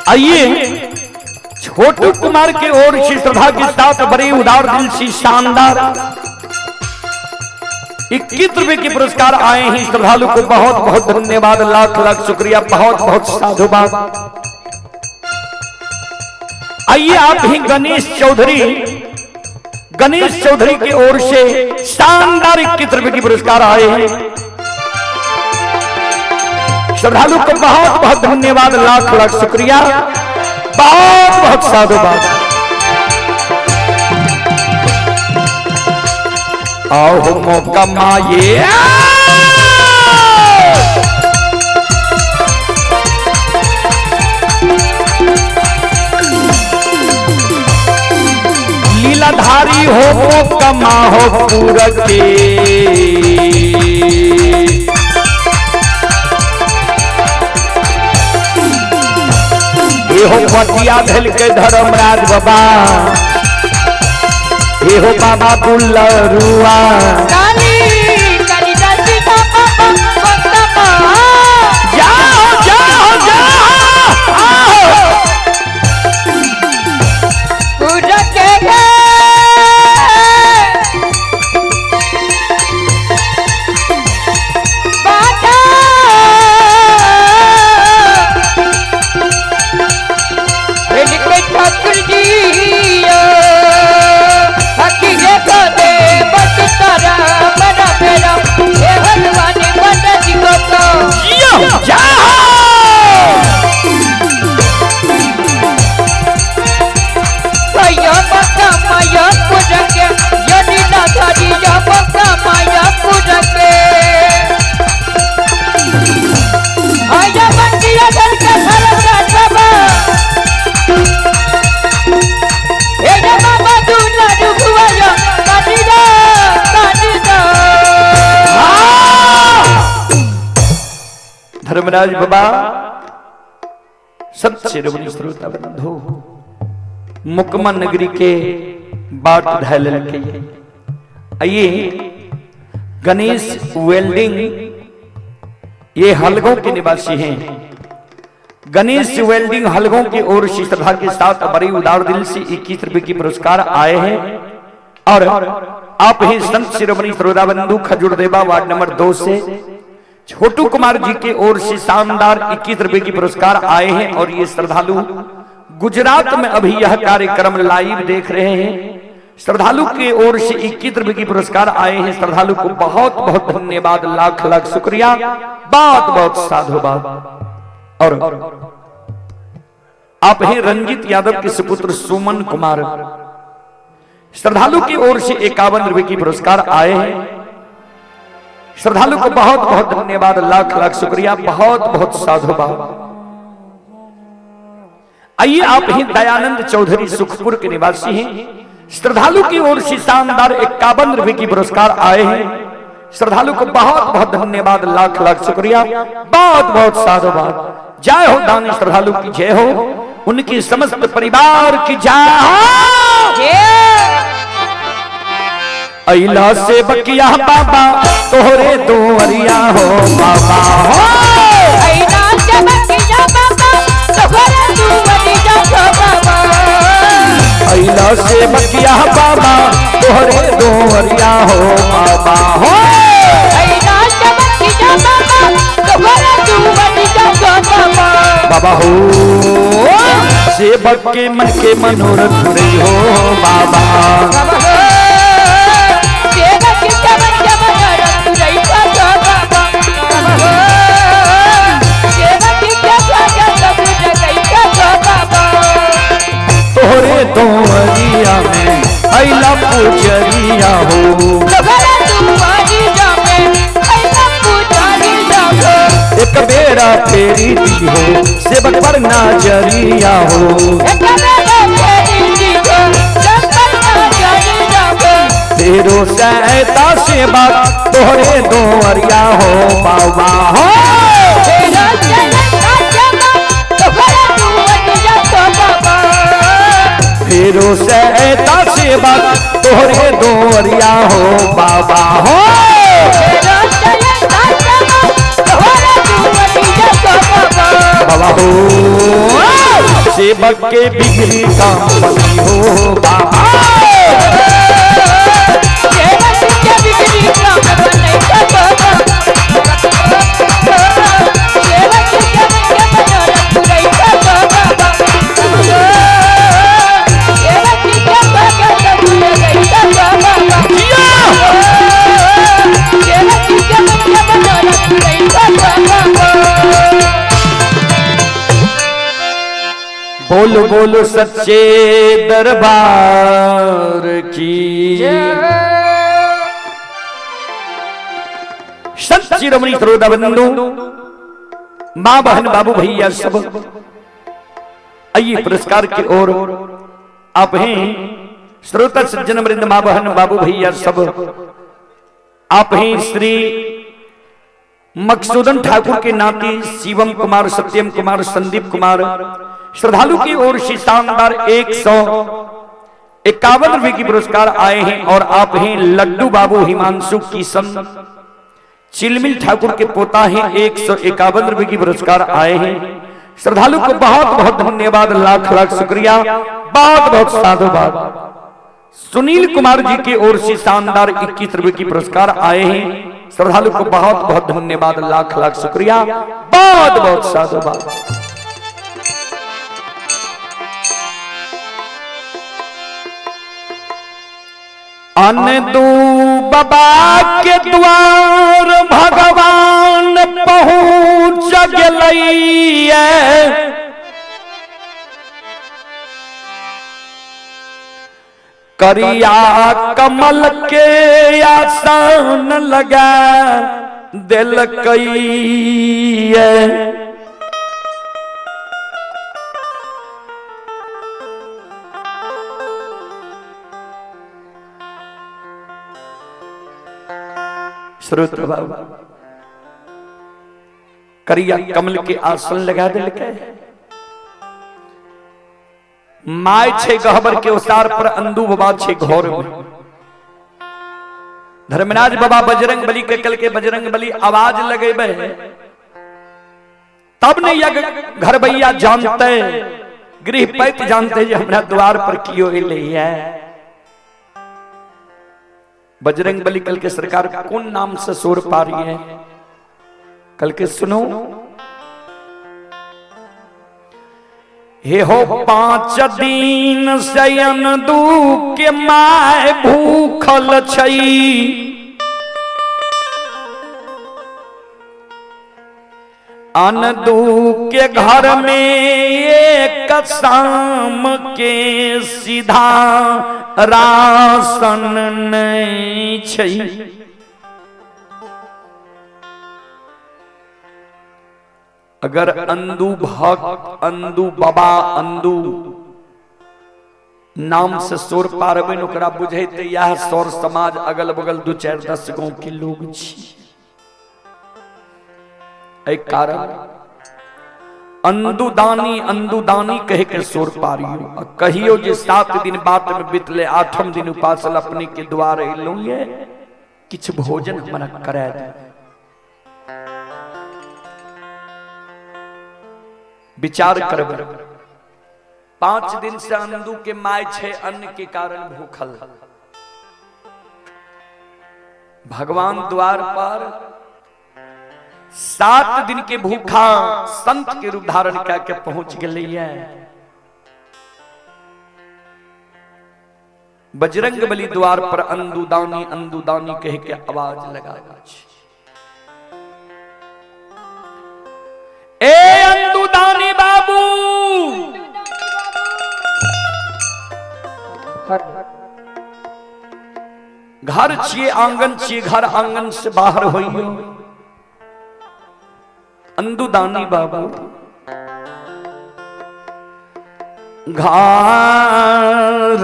आइए छोटू कुमार की ओर से श्रद्धा के साथ बड़े उदार दिल से शानदार 21 रुपए के पुरस्कार आए हैं। श्रद्धालु को बहुत बहुत धन्यवाद, लाख लाख शुक्रिया, बहुत बहुत साधुवाद। आइए आप ही गणेश चौधरी की ओर से शानदार 21 रुपए के पुरस्कार आए हैं। श्रद्धालु को बहुत बहुत धन्यवाद, लाख लाख शुक्रिया, बहुत बहुत साधुवाद। आओ मौका माये लीलाधारी हो मौका मा हो पूरा के हो पटिया भेल के धर्मराज बाबा, हे हो बाबा बुल्लरुआ जाओ जाओ जाओ धर्मराज बाबा। सच्चे श्रोता बंधु, मुकमा नगरी के बाट ढाल के आइए गणेश वेल्डिंग, ये हलगों के निवासी हैं। गणेश वेल्डिंग हलगों की ओर से श्रद्धा के साथ बड़ी उदार दिल से 21 रुपए की पुरस्कार आए हैं। और आप ही संत शिरोमणि श्रोता बंधु खजूर देवा वार्ड नंबर 2 से छोटू कुमार जी की ओर से शानदार 21 रुपए की पुरस्कार आए हैं। और ये श्रद्धालु गुजरात में अभी यह कार्यक्रम लाइव देख रहे हैं। श्रद्धालु की ओर से 21 रुपए की पुरस्कार आए हैं। श्रद्धालु को बहुत बहुत धन्यवाद, लाख लाख शुक्रिया, बहुत बहुत साधुवाद। और आप हैं रंजित यादव के सुपुत्र सुमन कुमार, श्रद्धालु की ओर से 51 रुपए की पुरस्कार आए हैं। श्रद्धालु को बहुत बहुत धन्यवाद, लाख लाख शुक्रिया, बहुत बहुत साधुवाद। आइए आप ही दयानंद चौधरी सुखपुर के निवासी हैं। श्रद्धालु की ओर से शानदार 51 रुपए की पुरस्कार आए हैं। श्रद्धालु को बहुत बहुत धन्यवाद, लाख लाख शुक्रिया, बहुत बहुत साधुवाद। जय हो दानी श्रद्धालु की जय हो, उनकी समस्त परिवार की जय हो। अइला से बकिया बाबा तोहरे दुआरिया हो बाबा हो, अइला से बकिया बाबा तोहरे दुआरिया हो बाबा, अइला से बकिया बाबा तोहरे दुआरिया हो बाबा हो, अइला से बकिया बाबा तोहरे दुआरिया हो बाबा, बाबा हो सेवक के मन के मनोरथ पूरे हो बाबा, तोहरे दुआरिया में अइला पुजरिया हो, एक बेरा फेरी दी हो सेवक पर नजरिया हो, तेरो सहता सेवक तोहरे दुआरिया हो बाबा हो, फेरो सहता सेवक तोहरे दुआरिया हो बाबा हो, बाबा हो। सेवक के बिगड़ी काम बनी हो बाबा। बोलो बोलो सच्चे दरबार की संत शिरोमणि श्रोता बंधु, मां बहन बाबू भैया सब आइए पुरस्कार की ओर। आप हैं श्रोता सज्जन वृंद, मां बहन बाबू भैया सब आप हैं श्री मकसूदन ठाकुर के नाती शिवम कुमार, सत्यम कुमार, संदीप कुमार श्रद्धालु की ओर से शानदार 151 रुपए की पुरस्कार आए हैं। और आप हैं लड्डू बाबू हिमांशु किशन चिलमिल ठाकुर के पोता हैं, 151 रुपए की पुरस्कार आए हैं। श्रद्धालु को बहुत बहुत धन्यवाद, लाख लाख शुक्रिया, बहुत बहुत साधुवाद। सुनील कुमार जी की ओर से शानदार 21 रुपए की पुरस्कार आए हैं। श्रद्धालु को बहुत बहुत धन्यवाद, लाख लाख शुक्रिया, बहुत बहुत साधुवाद। अनदू बाबा के द्वार भगवान पहुँच गए, करिया कमल के आसन लगा दिल कई। श्रोता बाबा करिया कमल के आसन लगा दिल के, माय छे गहबर के उसार पर अंदू बाबा छे घोर में। धर्मराज बाबा बजरंग बली के कल के बजरंग बली आवाज लगे बे, तब ने यज्ञ घर भैया जानते गृह पैत जानते जे हमरा द्वार पर कियो ले है। बजरंग बली कल के सरकार कौन नाम से सोर पा रही है, कल के सुनो। हे हो 5 दिन शयन दू के माय भूखल छई, अनदू के घर में एक शाम के सीधा राशन नहीं छई। अगर अंदू भक्त, अंदू बाबा, अंदू नाम से सोर पारबे ओकरा बुझे तो यह सौर समाज अगल बगल 2-4-10 गांव के लोग छी। एक कारण अंदुदानी कहे के सोर पारियो, कहियो जे 7 दिन बात में बितले, 8म दिन उपासल अपने के द्वार अलो ये किछ भोजन हमरा करे दे। विचार करबे 5 दिन से अंदू के माय छे अन्न के कारण भूखल, भगवान द्वार पर 7 दिन के भूखा संत के रूप धारण करके पहुंच गए। बजरंग बली द्वार पर अंदुदानी कह के आवाज लगाया, ए अंदुदानी बाबू, घर छिए आंगन छिए, घर आंगन से बाहर होइयो। अंदुदानी बाबू घर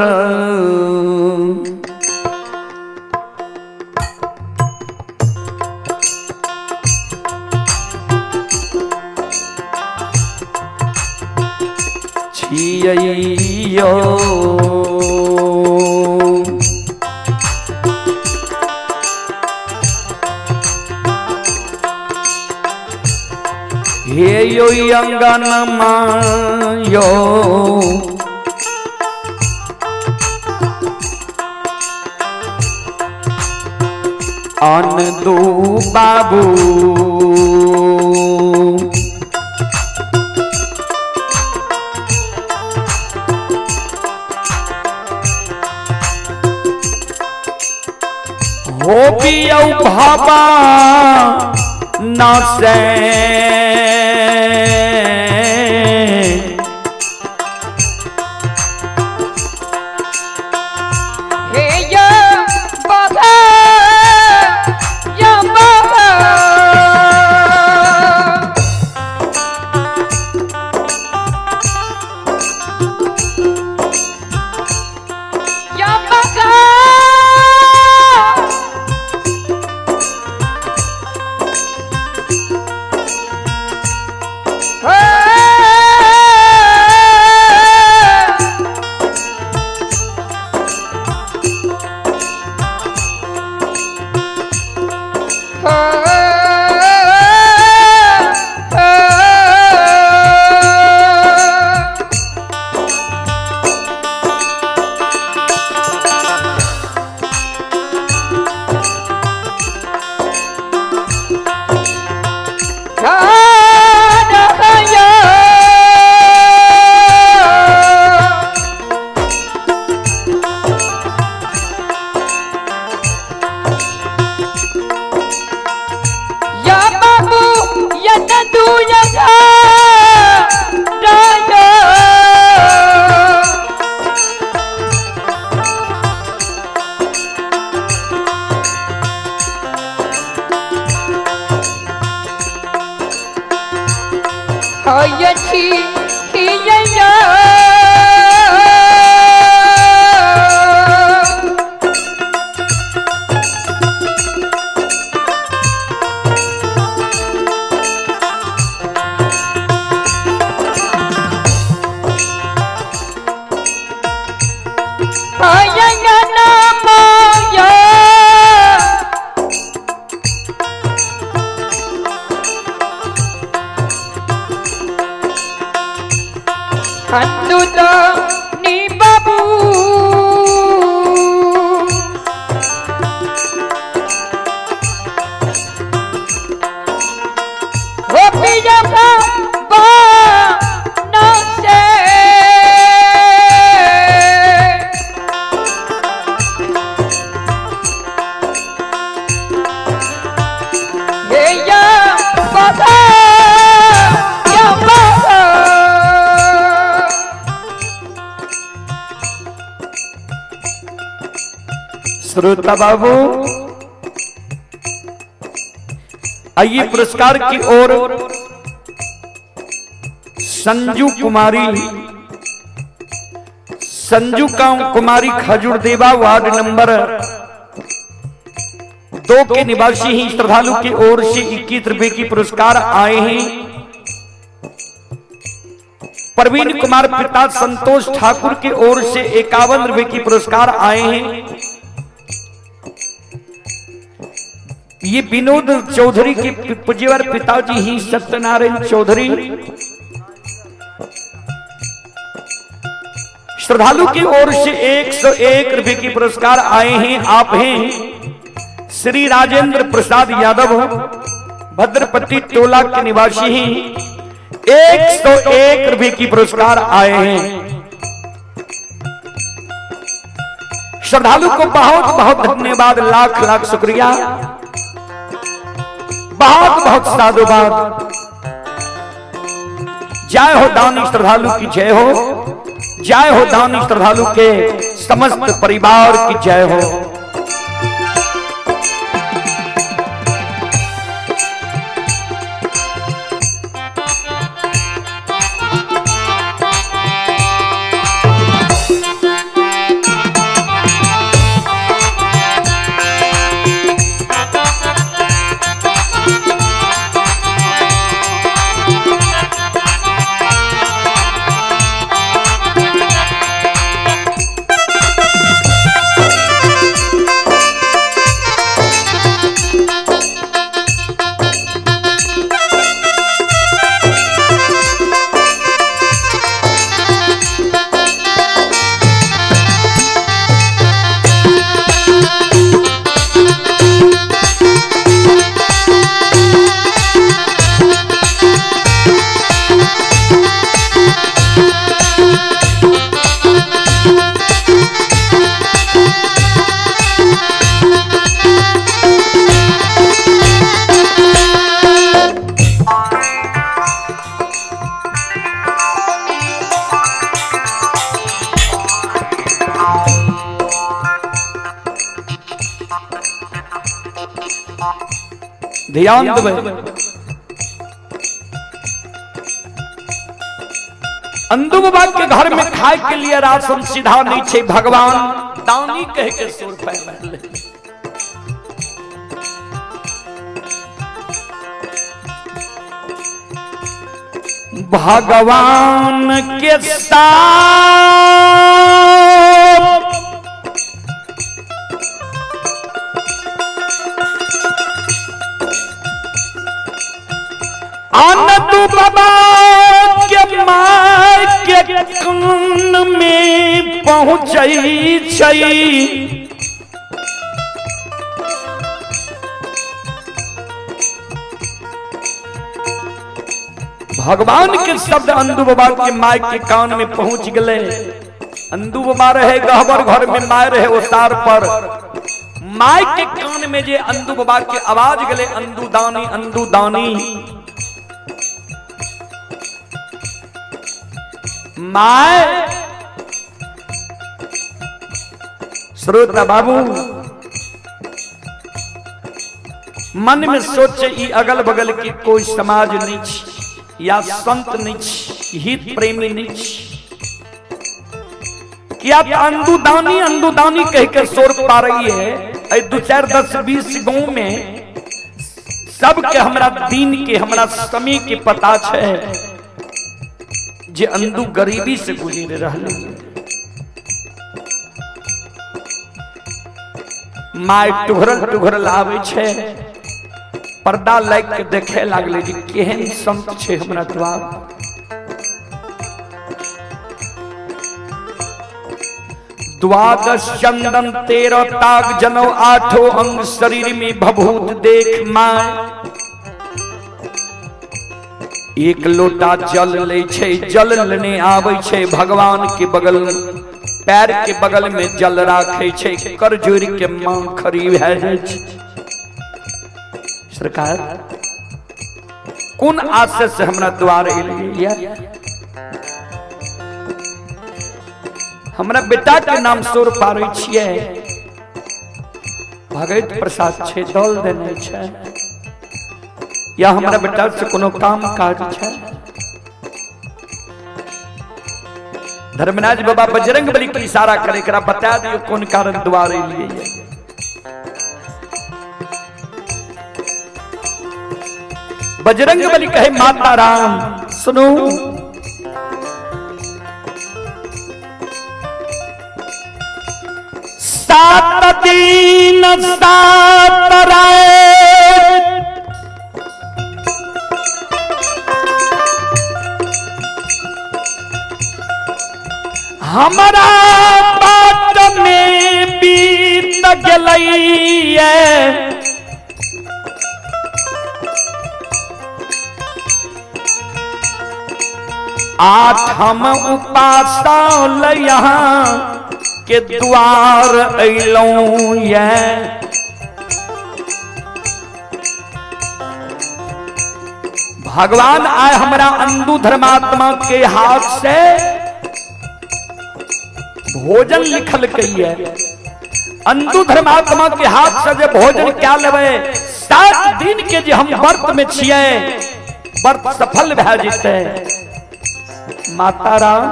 छियो, हे यो अंगन मायो आन दो बाबू हो भी भाबा न से हे या बाबा या बाबा या बाबा Handuda ni babu Hopi japa ba na se Hey ya baba ya baba श्रोता बाबू आइए पुरस्कार की ओर संजू कुमारी खजूर देवा वार्ड नंबर 2 के निवासी ही श्रद्धालु की ओर से 21 रुपए की पुरस्कार आए हैं। प्रवीण कुमार पिता संतोष ठाकुर की ओर से 51 रुपए की पुरस्कार आए हैं। ये विनोद चौधरी के पूज्यवर पिताजी ही सत्यनारायण चौधरी श्रद्धालु की ओर से 101 रुपए की पुरस्कार आए हैं। आप हैं श्री राजेंद्र प्रसाद यादव भद्रपट्टी टोला के निवासी हैं। 101 रुपए की पुरस्कार आए हैं। श्रद्धालु को बहुत बहुत धन्यवाद, लाख लाख शुक्रिया, बहुत बहुत साधुवाद। जय हो दानी श्रद्धालु की जय हो, जय हो दानी श्रद्धालु के समस्त परिवार की जय हो। ध्यान देवे। अंदू बाबा के घर में खाए के लिए राशन सीधा नहीं छे, भगवान दानी कह के 100 रुपए ले। भगवान के साथ आनंदू बाबा के माय के कान में पहुंचई छई। भगवान के शब्द अंदू बाबा के माय के कान में पहुंच गए। अंदू बाबा रहे गहबर घर में, माय रहे उतार पर। माय के कान में जे अंदू बाबा के आवाज गले, अंदू दानी अंदू दानी। माय श्रोता बाबू मन में सोचे ई अगल बगल के कोई समाज नहीं या संत नहीं, हित प्रेमी नहीं, क्या अंदू दानी कह के शोर पा रही है। 2 4 10 20 गांव में सबके हमरा दिन के हमरा समय के पता है जे अंदू गरीबी से गुजर रहले। माय टुघरल आवे छे, पर्दा लाइक के देखे लागले जी केहन संत छे हमरा द्वार। द्वादश चंदन 13 ताग जनौ 8 अंग शरीर में भभूत देख माय। एक लोटा जल ले छे, जल लेने आवे छे भगवान के बगल में, पैर के बगल में जल राखे छे, कर जोड़ के मांग खरी है छे। सरकार कौन आशय से हमरा द्वार एलिए? हमरा बेटा के नाम सोर पारे छिए, भगत प्रसाद छे, दल देने छे, या हमरा बेटा से कोनो काम काज छे? धर्मराज बाबा बजरंग बली के इशारा करे, करा बता दियो कौन कारण द्वार एलिए। बजरंग बली कहे माता राम सुनो, सात दिन 7 रात हमारा बाट में बीत गलई। 8 हम उपासल यहाँ के द्वार अइलौं ये। भगवान आए हमरा अंदू धर्मात्मा के हाथ से भोजन लिखल कहिए। अंदू धर्मात्मा के हाथ से जे भोजन क्या लेवे, 7 दिन के जे हम व्रत में छिए, व्रत सफल भए जेते। माता राम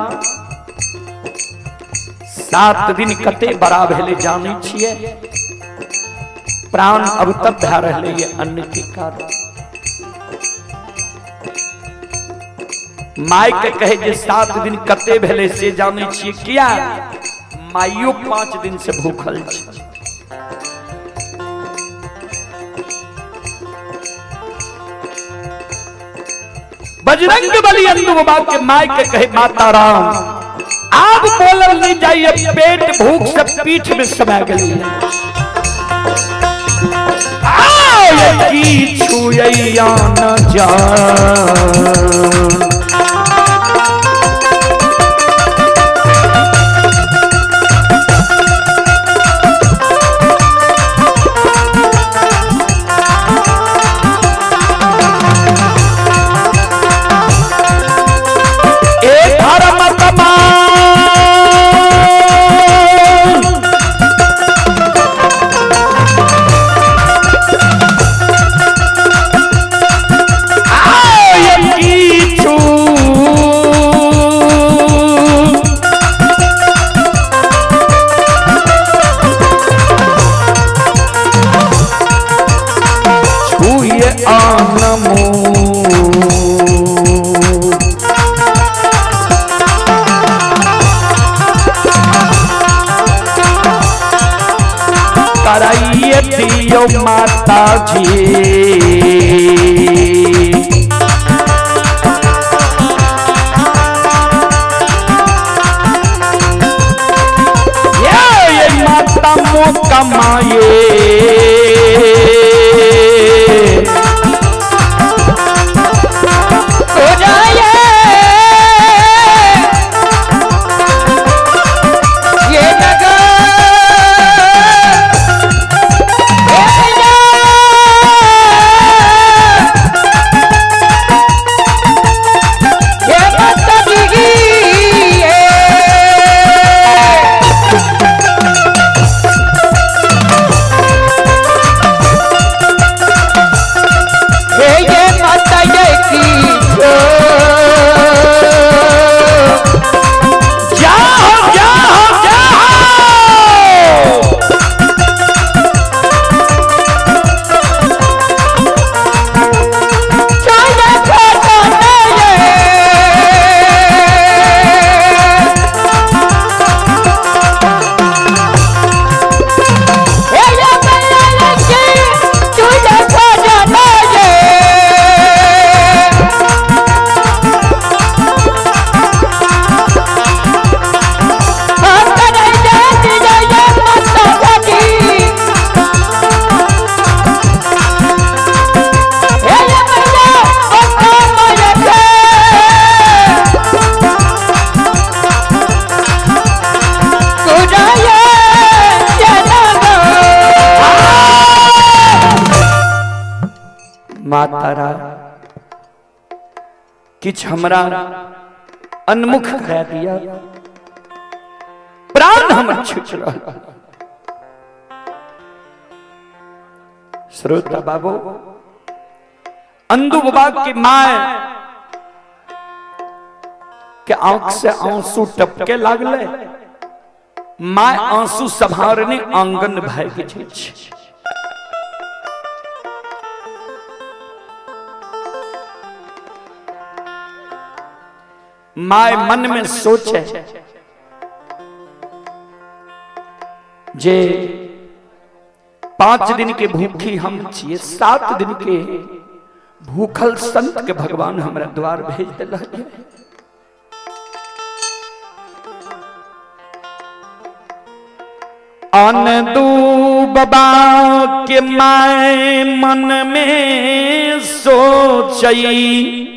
7 दिन कते बड़ा भेले जाने छिए, प्राण अब तब भए रहले ये अन्न के कारण। माय के कहे जे 7 दिन कते भेले से जाने छिए, किया माइयो 5 दिन से भूखल छै। बजरंग बली अंदू बाबा के माय के कहे माता राम आप बोलल नहीं जाइए, पेट भूख से पीठ में समा गई है। की छुइया न जा कराइए दियो माता जी। ये माता मो कमाए मातारा किछ हमरा अनमुख कह दिया, प्राण हमर छूट रहा। श्रोता बाबू, अंधु बाबा की माय के आंख से आंसू टपके लागले। माय आंसू संभारने आंगन भाग छै। माय मन में सोचे जे 5 दिन के भूखी हम छिए, 7 दिन के भूखल संत के भगवान हमरा द्वार भेज दिला। अनदू बाबा के माय मन में सोचई,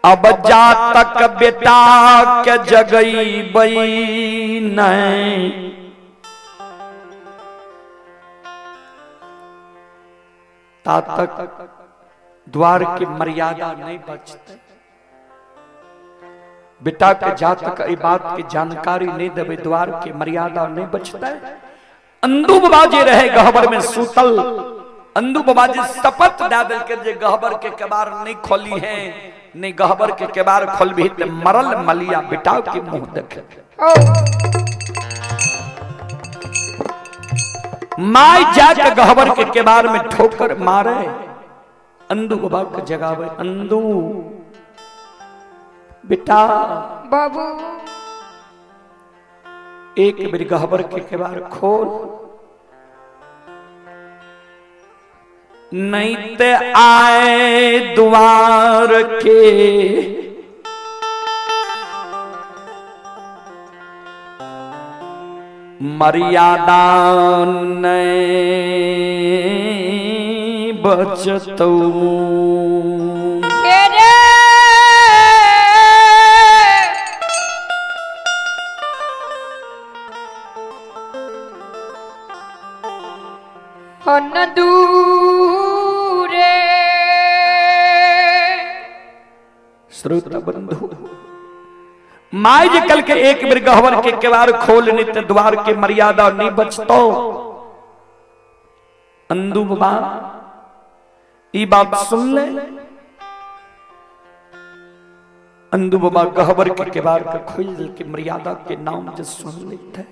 अब जा तक बेटा के जगई बई नहीं, ता तक द्वार की मर्यादा नहीं बचते। बेटा के जा तक ई बात की जानकारी नहीं देवे, द्वार की मर्यादा नहीं बचता। अंधु बाबा जे रहे गहबर में सूतल, अंधु बाबा जी शपथ दे दिल के जे गहबर के केबार नहीं खोली है, नहीं गहबर के केबार खोलबी तो मरल मलिया बेटा के मुंह देखे। माय जाके गहबर के केबार में ठोकर मारे, अंधु बाबा के जगावे, अंधु बेटा बाबू एक बेर गहबर के केबार खोल, नहीं ते आए द्वार के मर्यादा नहीं बचतो। दूरे श्रोता बंधु, माय जे कल के एक बेर गहवर के केवार खोल नित द्वार के मर्यादा नहीं बचतो। अंधु बाबा ई बात सुन ले, अंधु बाबा गहवर के केवार के खोल के मर्यादा के नाम जो सुन लेते।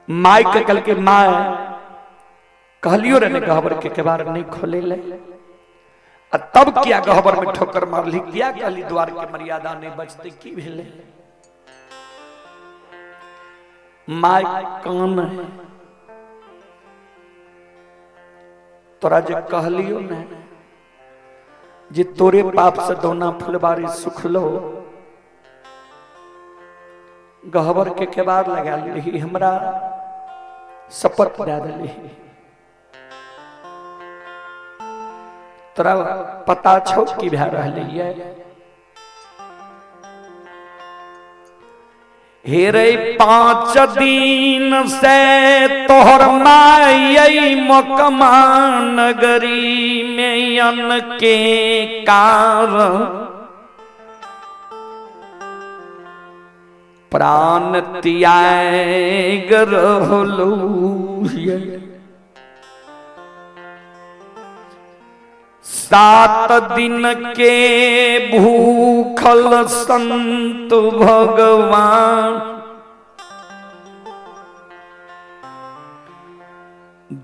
माय के कल के माय कहलियो रे गहवर के केवार नहीं खोले ले। तब किया गहबर में ठोकर मार ली, किया कहली द्वार के मर्यादा नहीं बचते की भेले। माय कान है तोरा जे कहलियो न जे तोरे पाप से दोना फुलबारी सुख लो, गहबर के केबार लगा ली, हमरा शपथ दे दिली। तोरा पता छौ की भै रहलै है? हेरे 5 दिन से तोहर माई मकमा नगरी में अन के कारण प्राण त्याग रहलू। 7 दिन के भूखल संत भगवान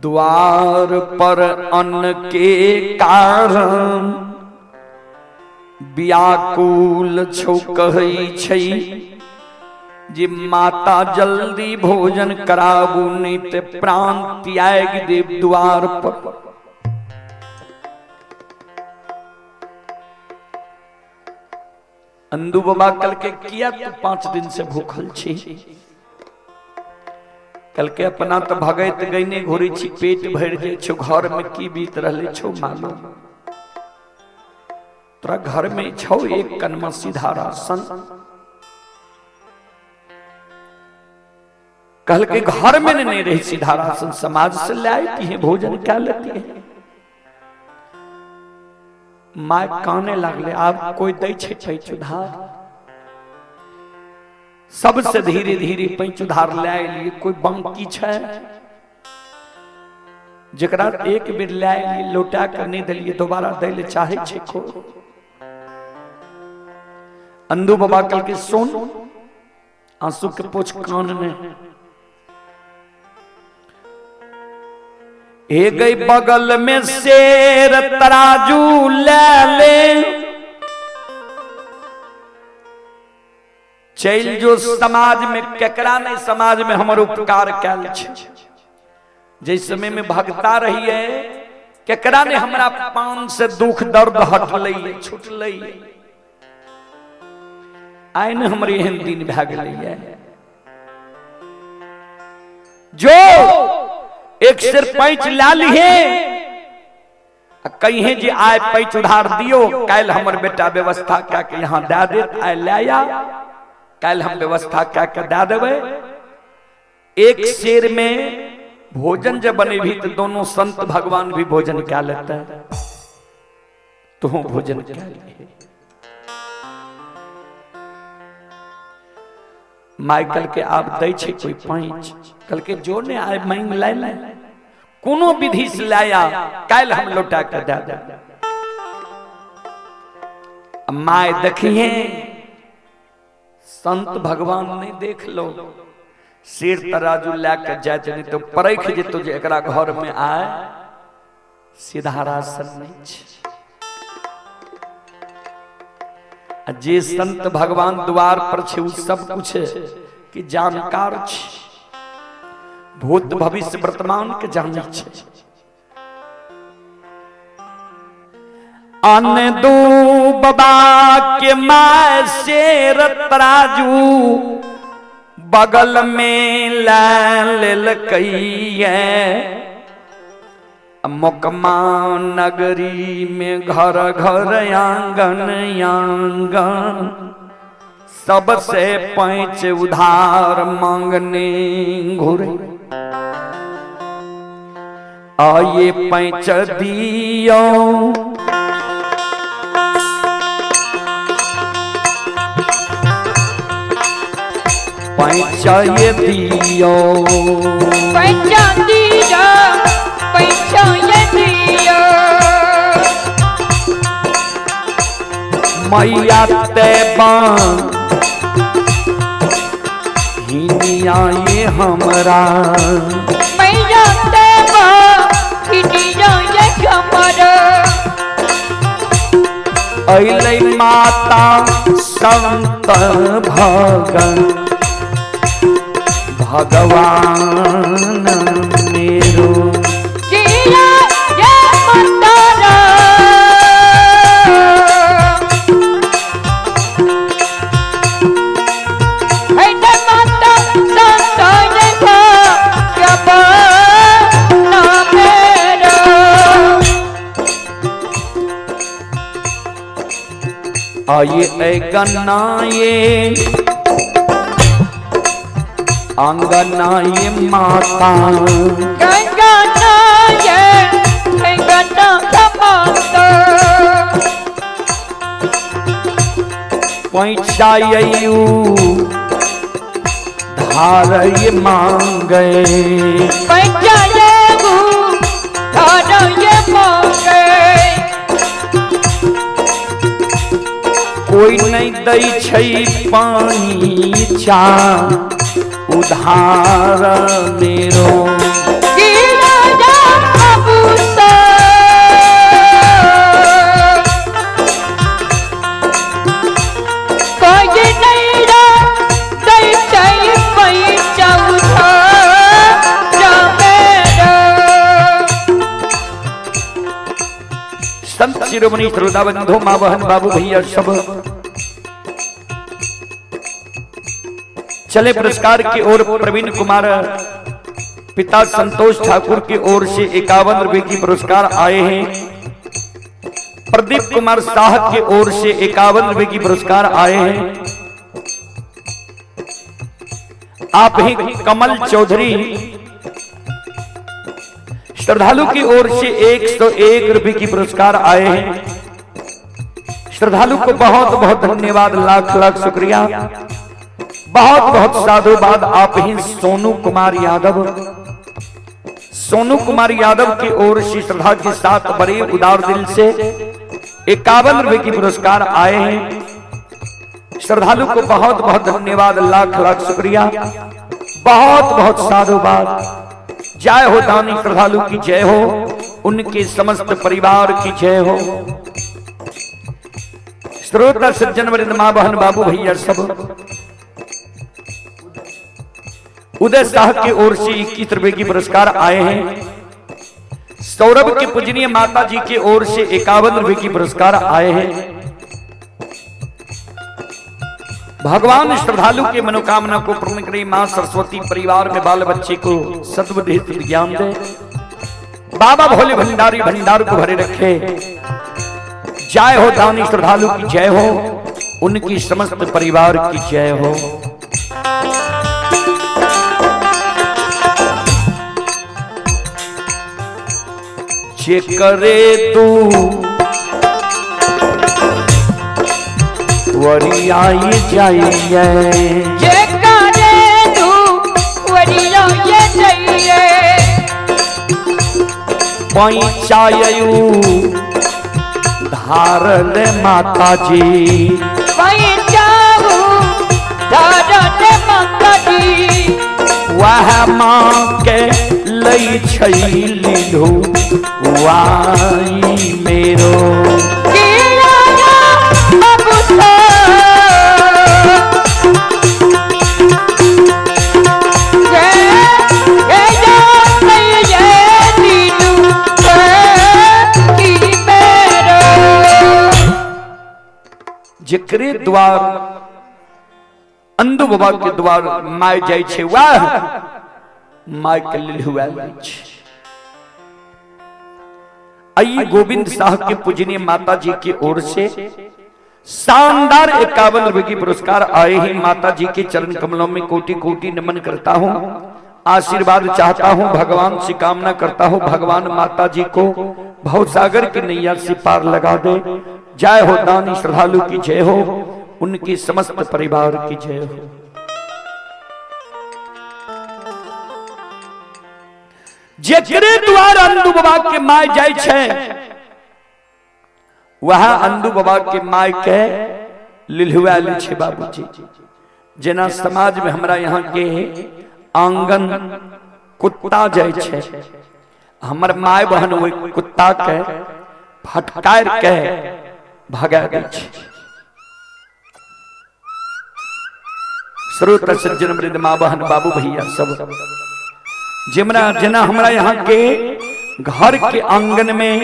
द्वार पर अन्न के कारण व्याकुल छौ कहै छै जे माता जल्दी भोजन कराबू नहीं ते प्राण त्याग देव द्वार पर। अंदू बाबा कल के किया तू 5 दिन से भूखल छी? कल के अपना तो भगत गईने घोरी छी, पेट भर जे छो, घर में की बीत रहले छो मालूम? तोरा घर में छो एक कनमा सीधा राशन, कल के घर में नहीं रही सीधा राशन, समाज से ले आती है, भोजन क्या लेती है? माय काने लगले आप कोई दै छै पैंच उधार, सबसे धीरे धीरे पैंच उधार ले लिए। कोई बांकी छै जकरा एक बेर ले लिए लौटा कर नहीं दिलिए दोबारा दै ले चाहे छै को? अंदू बाबा कल के सोन आंसू के पोछ कान में ए गई बगल में शेर तराजू ले ले, चल जो समाज में केकरा नहीं समाज में हमर उपकार कैल छै। जिस समय में भगता रही है केकरा ने हमरा पान से दुख दर्द हटलै छुटलै, आइ न हमर एहन दिन भै गेलै है। जो एक सिर पैंच ला लिहे कहे जे आय पैंच उधार दियो, कल हमर बेटा व्यवस्था क्या के यहाँ दे देत, आय लाया कल हम व्यवस्था क्या के दे देवे। एक शेर में भोजन जब बने भी तो दोनों संत भगवान भी भोजन क्या लेता है, तो भोजन क्या लिए। माइकल के आप दै छै कोई पैंच, कल के जो ने आय मांग लाय कोनो विधि से लाया, कल हम लौटा के दे दे। माय देखिए संत भगवान नहीं देख लो, शेर तराजू लेके जाए नहीं तो परख जेतो जे एकरा घर में आए सीधा राशन नहीं छै। जे संत भगवान द्वार पर छे सब कुछ कि जानकार छे, भूत भविष्य वर्तमान के जाने छे। अनदू बाबा के माय शेर तराजू बगल में ललकैया, मोकमा नगरी में घर घर आंगन आंगन सबसे पैंच उधार मांगने घुरे। आये पैंच दियो पैंच ये दियो, पैंच दियो, पैंच ये दियो, मैया ते हिनिया ये हमरा, मैया ते हिनिया ये हमरा। अइलै माता संत भगन भगवान मेरो किया ये मंदारा है न माता संत भगवान मेरो आये ऐ गन्नाये अंगनाये माता गंगनाये गंगा माता पैसायु धारय मांगे पंचायु धारय मांगे कोई नहीं दै छै पानी चा उधार मेरो गिरा जा अबूसा कोई नहीं रा दै छै पैसा उधार मेरो संत शिरोमणि श्रोता बंधु माँ बहन बाबू भैया सब चले पुरस्कार की ओर। प्रवीण कुमार पिता संतोष ठाकुर की ओर से 51 रुपए की पुरस्कार आए हैं। प्रदीप कुमार साहब की ओर से 51 रुपए की पुरस्कार आए हैं। आप ही कमल चौधरी श्रद्धालु की ओर से 101 रुपए की पुरस्कार आए हैं। श्रद्धालु को बहुत बहुत धन्यवाद, लाख लाख शुक्रिया, बहुत बहुत साधुवाद। आप ही सोनू कुमार यादव की ओर से श्रद्धा के साथ बड़े उदार दिल से 51 रुपए की पुरस्कार आए हैं। श्रद्धालु को बहुत बहुत धन्यवाद, लाख लाख शुक्रिया, बहुत बहुत साधुवाद। जय हो दानी श्रद्धालु की जय हो, उनके समस्त परिवार की जय हो। श्रोता सज्जन वृंद मां बहन बाबू भैया सब उदय शाह की ओर से 21 रुपए की पुरस्कार आए हैं। सौरभ की पूजनीय माता जी की ओर से 51 रुपए की पुरस्कार आए हैं। भगवान श्रद्धालु के मनोकामना को पूर्ण करे। मां सरस्वती परिवार में बाल बच्चे को सद्बुद्धि ज्ञान दे। बाबा भोले भंडारी भंडार को भरे रखे। जय हो दानी श्रद्धालु की जय हो, उनकी समस्त परिवार की जय हो। जे करे तू वरियाई जाइए, जे करे तू वरियाई जाइए, पैसायु धारल माता जी, पैसायु धारल माता जी, वह माँ के लई छै लीलू वाई मेरो जेकरे द्वार अंधु बाबा के द्वार माय जाय छे, वाह माय के लेल हुआ छै। आइए गोविंद साहब के पूजनीय माता जी की ओर से शानदार 51 रुपए की पुरस्कार आए हैं। माता जी के चरण कमलों में कोटि कोटि नमन करता हूँ, आशीर्वाद चाहता हूँ, भगवान से कामना करता हूँ भगवान माता जी को भवसागर की नैया से पार लगा दे। जय हो दानी श्रद्धालु की जय हो, उनकी समस्त परिवार की जय हो। जेकरे द्वार अंधु बाबा के माय जाय छे, वह अंधु बाबा के माय के लिलहुआल छे बाबूजी। जेना समाज में हमरा यहाँ के आंगन कुत्ता जाय छे, हमर माय बहन वो कुत्ता के फटकार के भगा दै छै। श्रोता सज्जन वृंद माँ बहन बाबू भैया सब जेना हमरा यहाँ के घर के आंगन में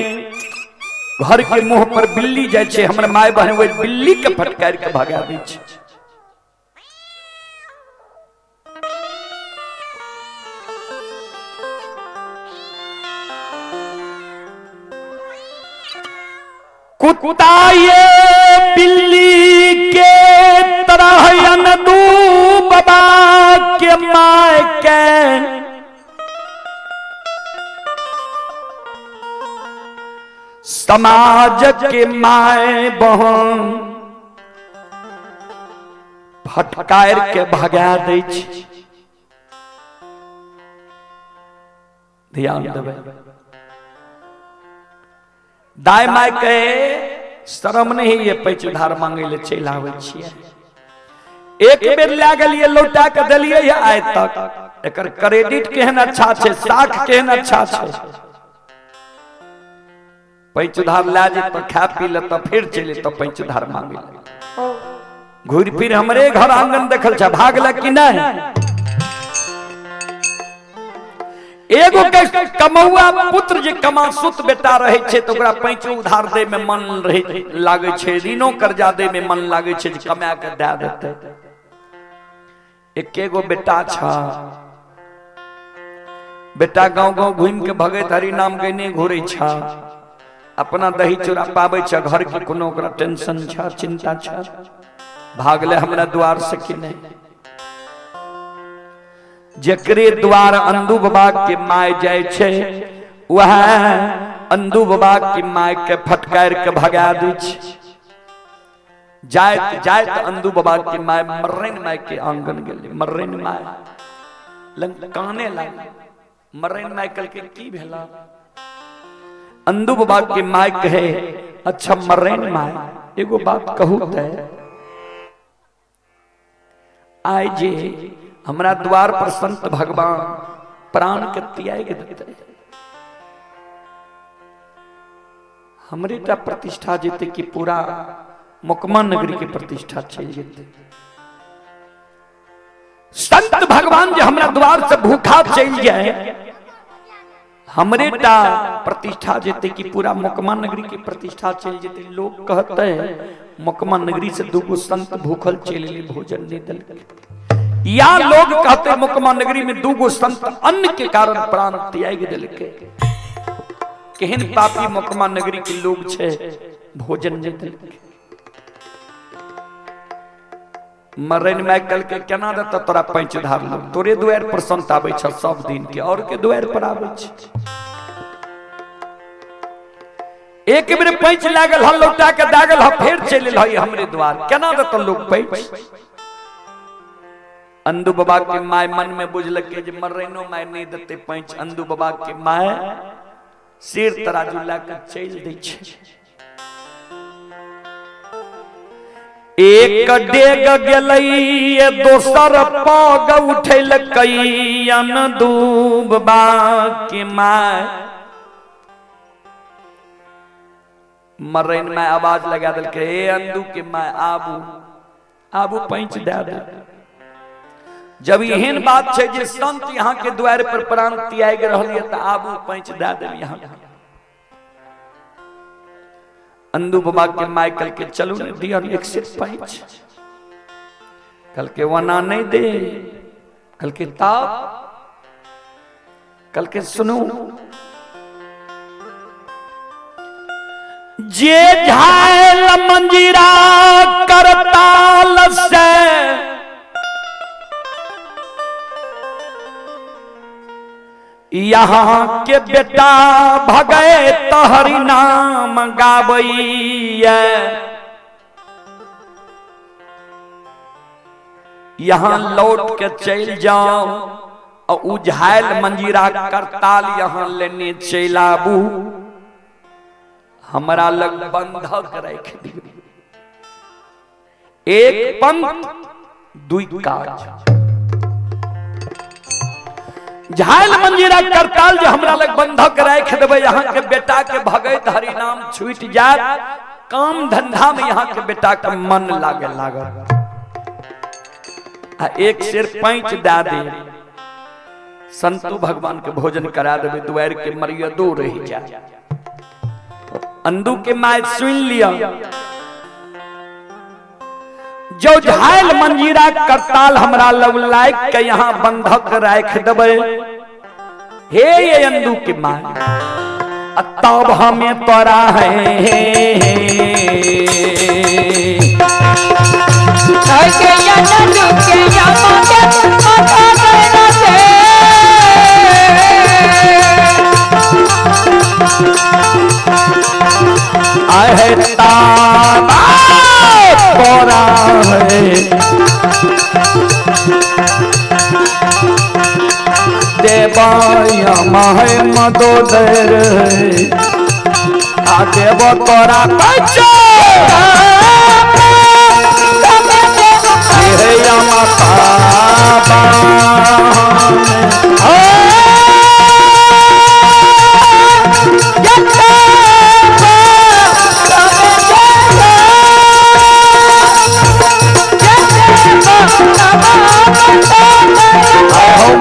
घर के मुंह पर बिल्ली जाय छै, हमर माय बहन वो बिल्ली के फटकार के भगा दै छै। कुत्ता ये बिल्ली के तरह अनदू बाबा के माय के समाज के माय बहन फटकार के भगा दै छै। ध्यान देबै, दाय माय कहे शरम नहीं ये पैच उधार मांगे ले चल आवे छियै। एक बेर ला गेलिए लौटा के देलिए है आय तक, एकर क्रेडिट केहन अच्छा छै, साख केहन अच्छा छै। पैच उधार ला जे तो खा पी ले तो फिर चले तो पैच उधार मांगे ले, घूर फिर हमरे घर आंगन देखल छ, भागल कि नहीं। एगो के कमौआ पुत्र जे कमासुत बेटा रहे छे तो ओकरा पैंचो उधार दे में मन रहे लागे छे, ऋणो कर्जा दे में मन लागे छे जे कमा के दे देते। एकेगो बेटा छा, बेटा गांव गांव घूम के भगत हरि नाम गने घुरे छा, अपना दही चूड़ा पावे छा, घर के कोनो ओकरा टेंशन छा, चिंता छा, भागले हमरा द्वार से कि नहीं। जकरे द्वार अंधु बाबा के माय जाय छे, वह अंधु बाबा की माय के फटकार के भगा दै छै। जायत जायत अंधु बाबा की माय मर्रेन माय के आंगन गेले, मर्रेन माय लंग काने लागे, मर्रेन माय कल के की भेला। अंधु बाबा के माय कहे अच्छा मर्रेन माय एगो बात कहू ते, आय जे हमरा द्वार पर संत भगवान प्राण के त्याग देते, हमरे टा प्रतिष्ठा जेते कि पूरा मुकमा नगरी के प्रतिष्ठा चल जेते। संत भगवान जे हमरा द्वार से भूखा चल जाए, हमरे टा प्रतिष्ठा जेते कि पूरा मुकमा नगरी की प्रतिष्ठा चल जेते। लोग कहते हैं मुकमा नगरी से दूगो संत भूखल चले भोजन नहीं दल, या लोग कहते मुकमा नगरी में दूगो संत अन्न के कारण प्राण त्याग दिलके। केहन पापी मुकमा नगरी के लोग छे भोजन नहीं दिलके। मरन में कल के केना देता तोरा पैंच धार लो, तोरे द्वार पर संत आवे छ सब दिन के, और के द्वार पर आवे छ। एक बेर पैंच लागल ह, लौटा के दागल ह, फिर चलल ह हमरे द्वार, केना देता लोग पैंच। अंधु बाबा के माय मन में बुझलक जे मर्रेनो माय नहीं देते पैंच। अंधु बाबा के माय सिर तराजू लाकर चल दै छै। एक डेग गेलै दोसर पग उठेलकै, अंधु बाबा के माय मर्रेन माय आवाज लगा देलकै, ए अंधु के माय आबू आबू पैंच दे दे। जब एहन बात छै जे संत यहाँ के द्वार पर प्राण त्याग रहल है तो आबू पैंच दे दे। यहाँ अंधु बाबा के माय कल के चलू ने दिया एक से पैंच, कल के वना नहीं दे, कल के ताप, कल के सुनो जे झायल मंजीरा करताल से यहाँ के बेटा भगे तहरी नाम गावैया। यहाँ लौट के चल जाओ और उझायल मंजीरा करताल यहाँ लेने चल आबू, हमारा लग बंधक रख दियो। एक पंथ दुई काज, झायल मंजीरा करताल जो हमरा लग बंधक रख देवे, यहाँ के बेटा के भगत हरि नाम छूट जात काम धंधा में यहाँ के बेटा का मन लागे लागल। एक शेर पैंच दे दे, संतु भगवान के भोजन करा देवे, द्वार के मर्यादो रह जा। अंदू के माय सुन लिया, जो झायल मंजीरा करताल हमरा लव लायक के यहाँ बंधक राख देवे। हे ये अंदू के माय, तब हमें तोरा है आहे तारा तोरा है देवाया माहे मदोदर आ देव तोरा बच्चा हे यमा पापा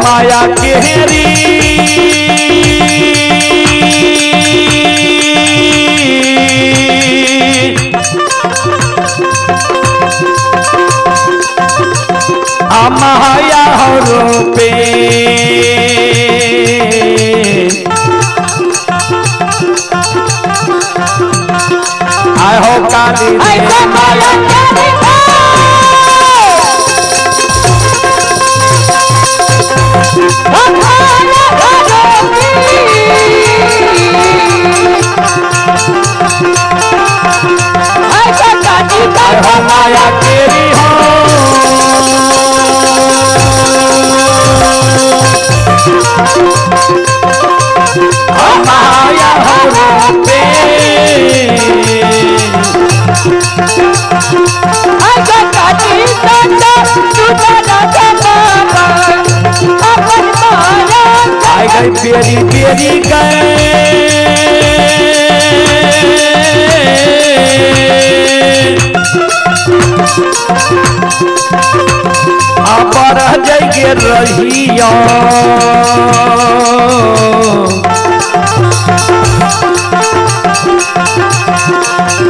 माया केहरी माया रूपे आय हो काली माया माया तेरी हो माया हो पे आई गई पेरी पेरी गए पर जाइए रहिया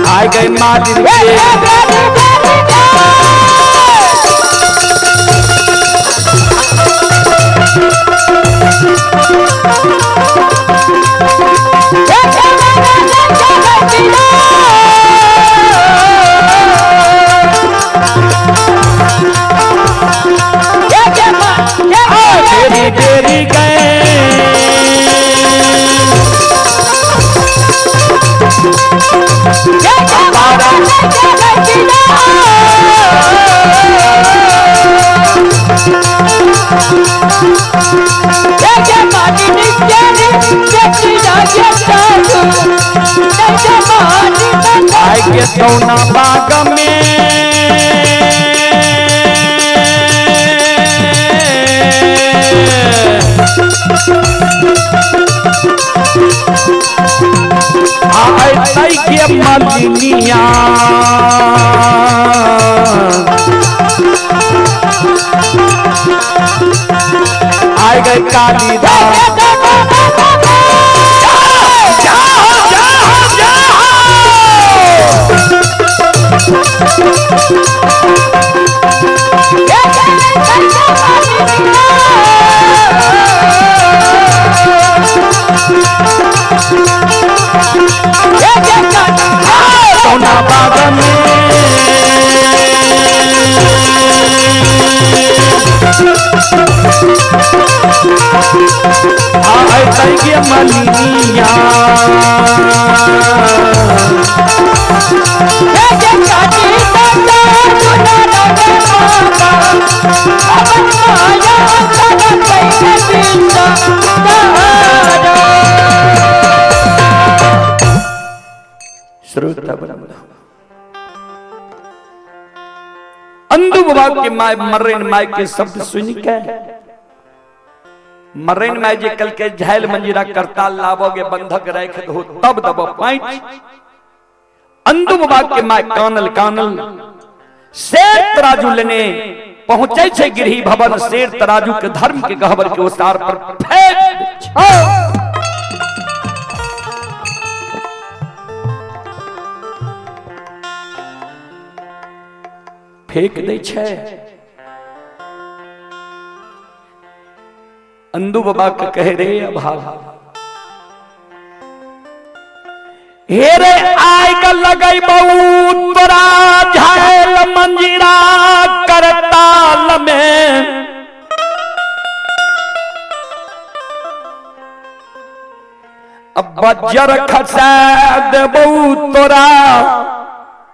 आ गई मालिक तेरी तेरी गए आगे सोना बाग में आई के मलिनिया आई गई कालीदास सोना बाग में आई के मलिनिया अंधु बाबा के माय मर्रेन माय के शब्द सुन के मर्रेन माय जे कल के झायल मंजीरा करताल लावोगे बंधक रख दो तब दबो पैंच अंदु बाबा के माय कानल कानल शेर तराजू लेने पहुंचे छे गिरही भवन। शेर तराजू के धर्म के गहबर के उसार पर फेंक दे छे। अंदु बाबा के कहे रे अभाव हेरे आय का लगई बहुत तोरा झाल मंजीरा करताल में। अब बजर खसा देबू तोरा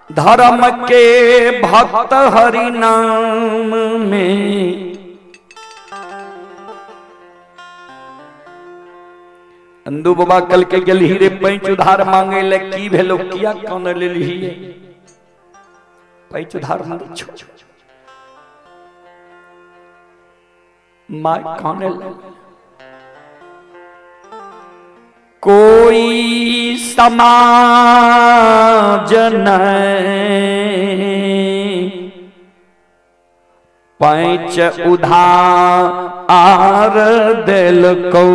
धर्म के भक्त हरि नाम में। अंदु बाबा कल के गेल हीरे पैंच उधार मांगे ले की भेलो किया कौन ले ली पैंच उधार मांगे छो माय कौन ले कोई समाज पैंच उधार दिल को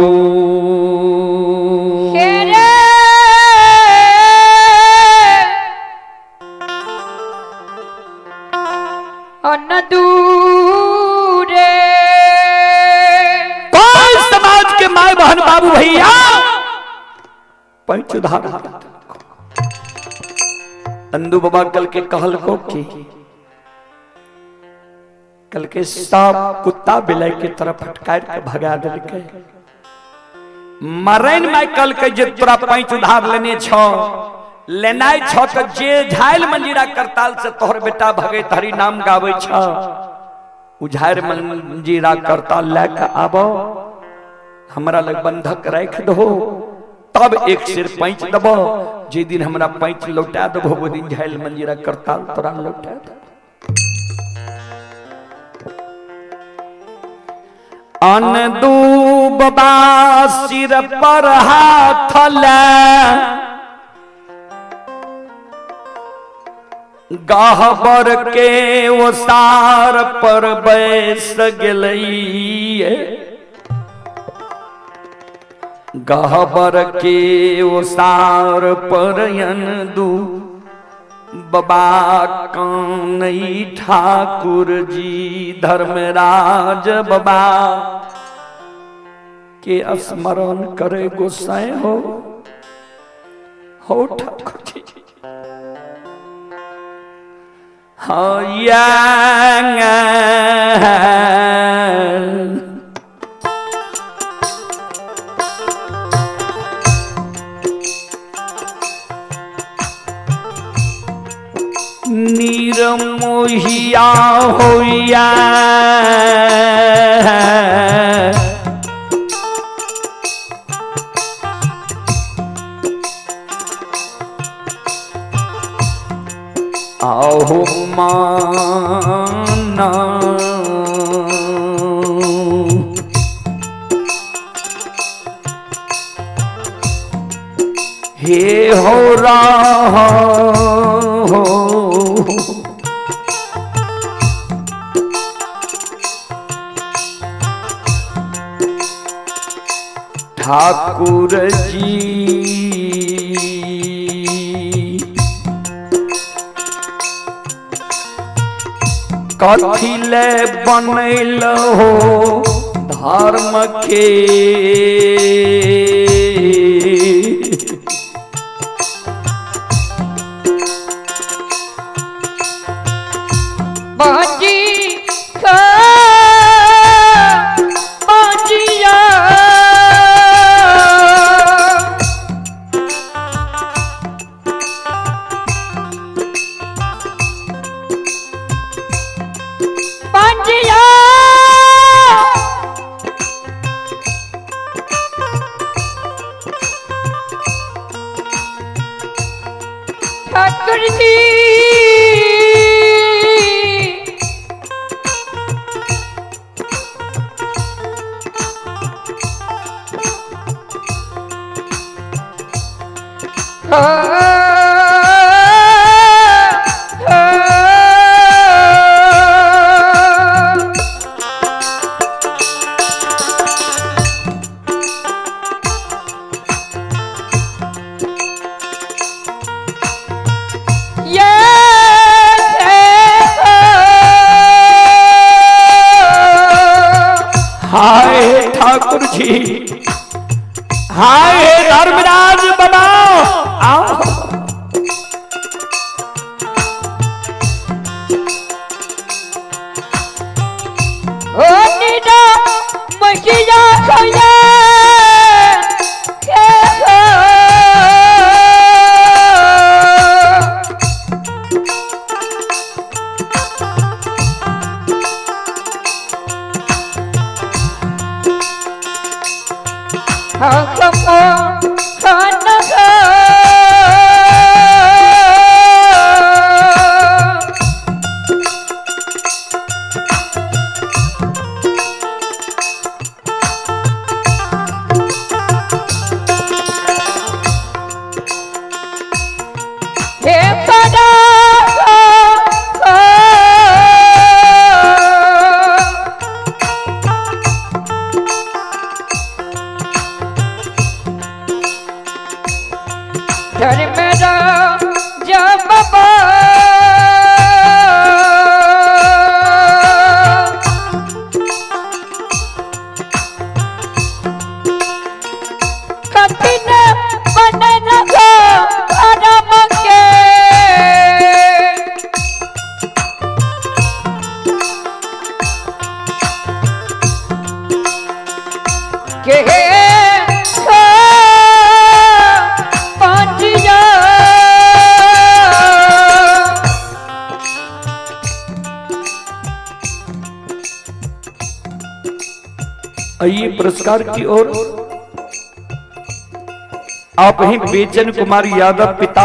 दूरे कोई समाज के माय बहन बाबू भैया पैंच उधार। अंदु बाबा कल के कहल को की कल के सब कुत्ता बिलाई के तरफ फटकार के भगा दिलके। मरैन माय कल के जे तोरा पैंच उधार लेने छो लेनाय छो तो जे झाइल मंजीरा करताल से तोहर बेटा भगे हरि नाम गावे छो उ झाइल मंजीरा करताल लेके आबो हमरा लग बंधक रख दो तब एक सिर पैंच दबो। जे दिन हमरा पैंच लौटा दबो वो दिन झाइल मंजीरा करताल तोरा लौटा दे। अंदु बाबा सिर पर हाथ ले गहबर के ओसार पर बैस गेलई। गहबर के ओसार पर अंदु बाबा कानई ठाकुर जी धर्मराज बाबा के स्मरण करे गोसाई हो ठाकुर जी। निर्मोहिया होया आहु माना हे हो रहा हो ठाकुर जी कथी ले बनैल हो धर्म के बाजी का बाजिया बाजिया ठाकुर जी जी हाय धर्मराज बाबा आओ ओ नीना मसिया खया आइए पुरस्कार की ओर आप ही बेचन कुमार यादव पिता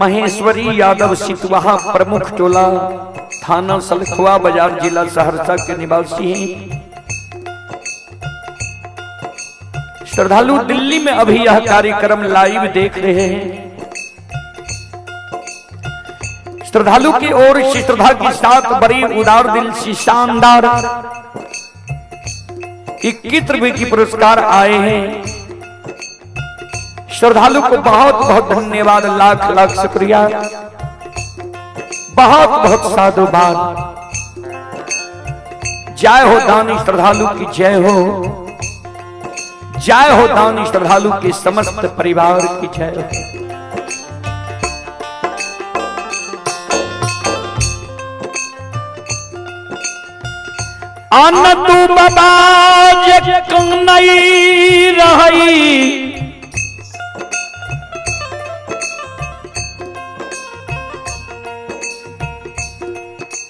महेश्वरी यादव सितवाहा प्रमुख टोला थाना सलखुआ बाजार जिला सहरसा के निवासी हैं। श्रद्धालु दिल्ली में अभी यह कार्यक्रम लाइव देख रहे हैं। श्रद्धालु की ओर से श्रद्धा के साथ बड़ी उदार दिल से शानदार 21 रुपए की पुरस्कार आए हैं। श्रद्धालु को बहुत बहुत धन्यवाद, लाख लाख शुक्रिया, बहुत बहुत साधुवाद। जय हो दानी श्रद्धालु की जय हो, जय हो दानी श्रद्धालु के समस्त परिवार की जय हो। अन्न तू बाबा नहीं रही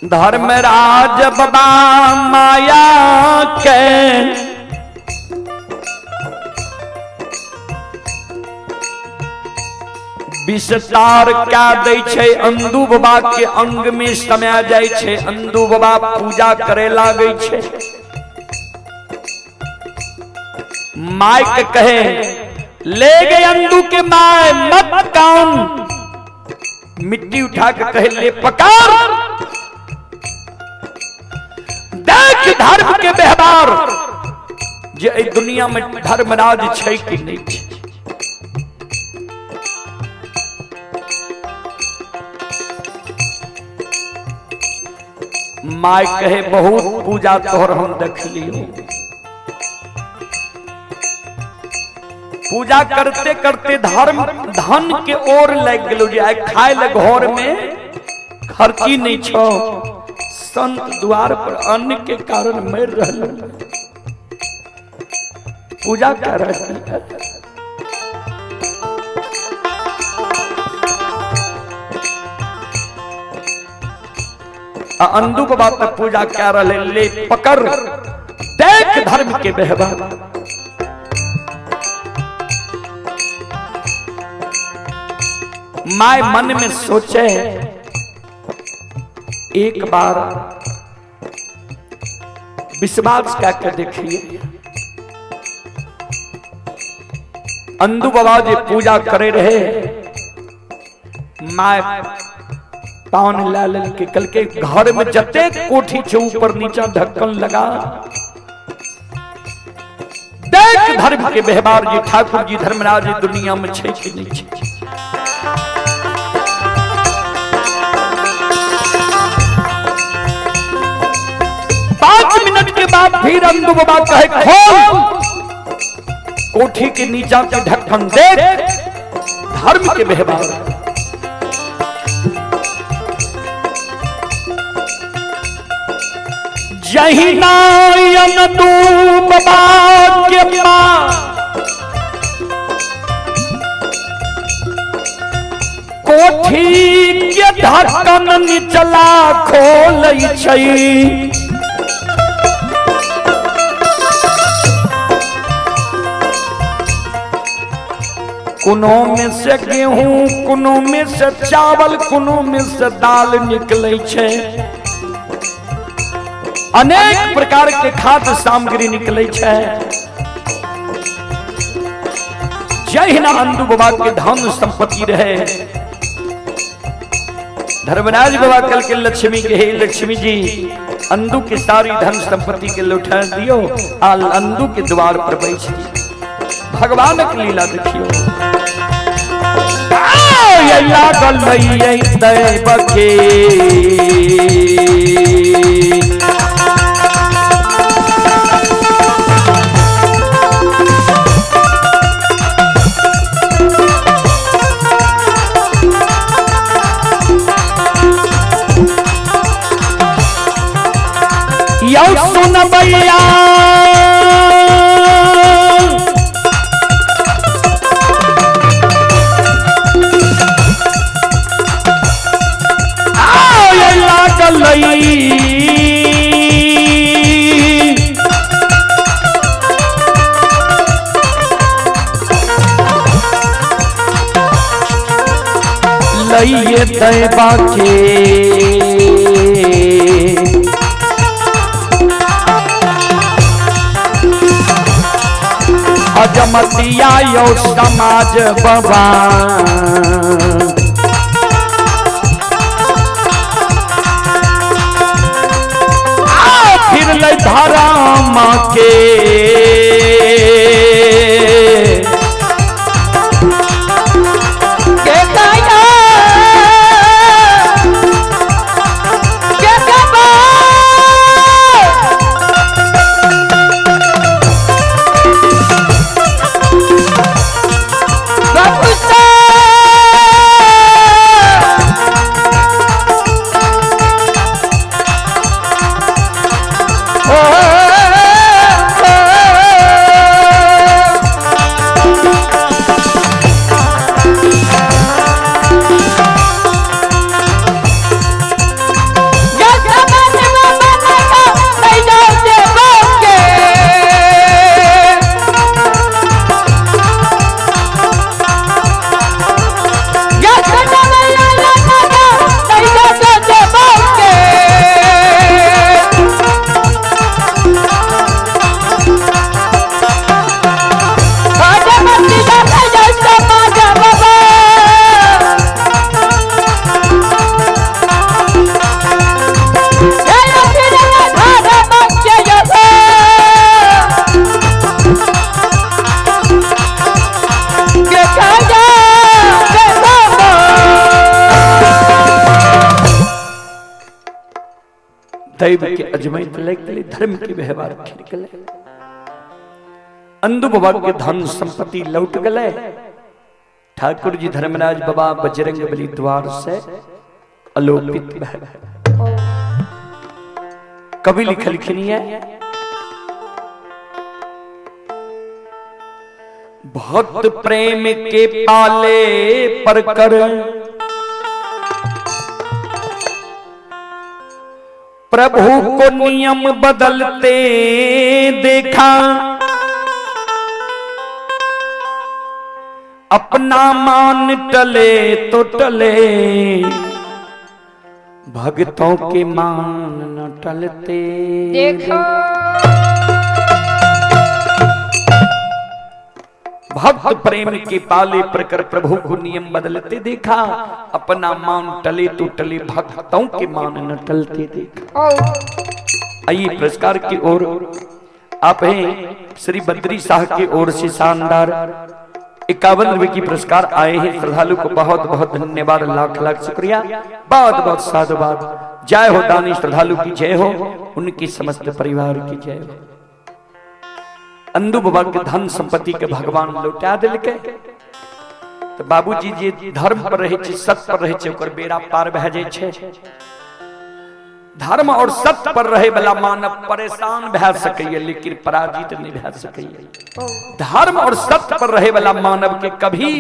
धर्मराज बाबा माया के विस्तार क्या दै छे अंदू बाबा के अंग में समय जाय छे। अंदू बाबा पूजा करे लागे छे। माइक कहे ले गए अंदू के माय मत कान, मिट्टी उठा के कहे ले पकार। देख धर्म के व्यवहार जे दुनिया में धर्मराज छे कि नहीं छे। माय कहे बहुत पूजा तोहर हम देख लियो। पूजा करते करते धर्म धन के ओर लग गेलो जे आइ खाए ले घर में खर्ची नहीं छो। संत द्वार पर अन्न के कारण मर रहल, पूजा कर रही है। अंदू बाबा तक पूजा क्या रहे ले पकड़। देख धर्म के व्यवहार, माय मन में सोचे एक बार विश्वास करके देखिए। अंदू बाबा जी पूजा करे रहे, माय पान लाल के कल के घर में जते कोठी छे ऊपर नीचा ढक्कन लगा। देख धर्म के व्यवहार जी ठाकुर जी धर्मराज दुनिया में छे कि नहीं छे। 5 मिनट के बाद बाद फिर अंधु बाबा कहे खोल कोठी के नीचा के ढक्कन देख, धर्म के व्यवहार। जही नायन तू बाबा के पास कोठी के ढक्कन निचला खोलै छै, कोनो में से गेहूं, कोनो में से चावल, कोनो में से दाल निकले छे, अनेक प्रकार के खाद्य सामग्री निकले छे। जय ना अंधु बाबा के धन संपत्ति रहे। धर्मराज बाबा कल के लक्ष्मी के हे लक्ष्मी जी अंधु के सारी धन संपत्ति के लौटा दियो, आल अंधु के द्वार पर बैठ भगवान की लीला देखियो। लागल दैव के यौ सुन भैया लइए दैवा के अजमतिया यो समाज बाबा फिर ले धर्म के दैव के अजमैत लगले धर्म के व्यवहार निकले। अंधु बाबा के धन संपत्ति लौट गए। ठाकुर जी धर्मराज बाबा बजरंग बली द्वार से अलोपित भय। कवि लिखनी है भक्त प्रेम के पाले पर कर प्रभु को नियम बदलते देखा, अपना मान टले तो टले भक्तों के मान न टलते देखो। भक्त प्रेम के पाले प्रकर प्रभु को नियम बदलते देखा, अपना मान टले तो टले भक्तों के मान न टलते देखा। आइए पुरस्कार की ओर आप हैं श्री बद्री शाह की ओर से शानदार 51 रुपए की पुरस्कार आए हैं। श्रद्धालु को बहुत बहुत धन्यवाद, लाख लाख शुक्रिया, बहुत बहुत साधुवाद। जय हो दानी श्रद्धालु की जय हो, उनकी समस्त परिवार की जय हो। अंधु बाबा के धन संपत्ति के भगवान लौटा दिल के तो बाबूजी जे धर्म पर रहे छे, सत्य पर रहे छे, ओकर बेड़ा पार भए जाय छे। धर्म और सत्य पर रहे वाला मानव परेशान भए सकैये लेकिन पराजित नहीं भए सकैये। धर्म और सत्य पर रहे वाला मानव के कभी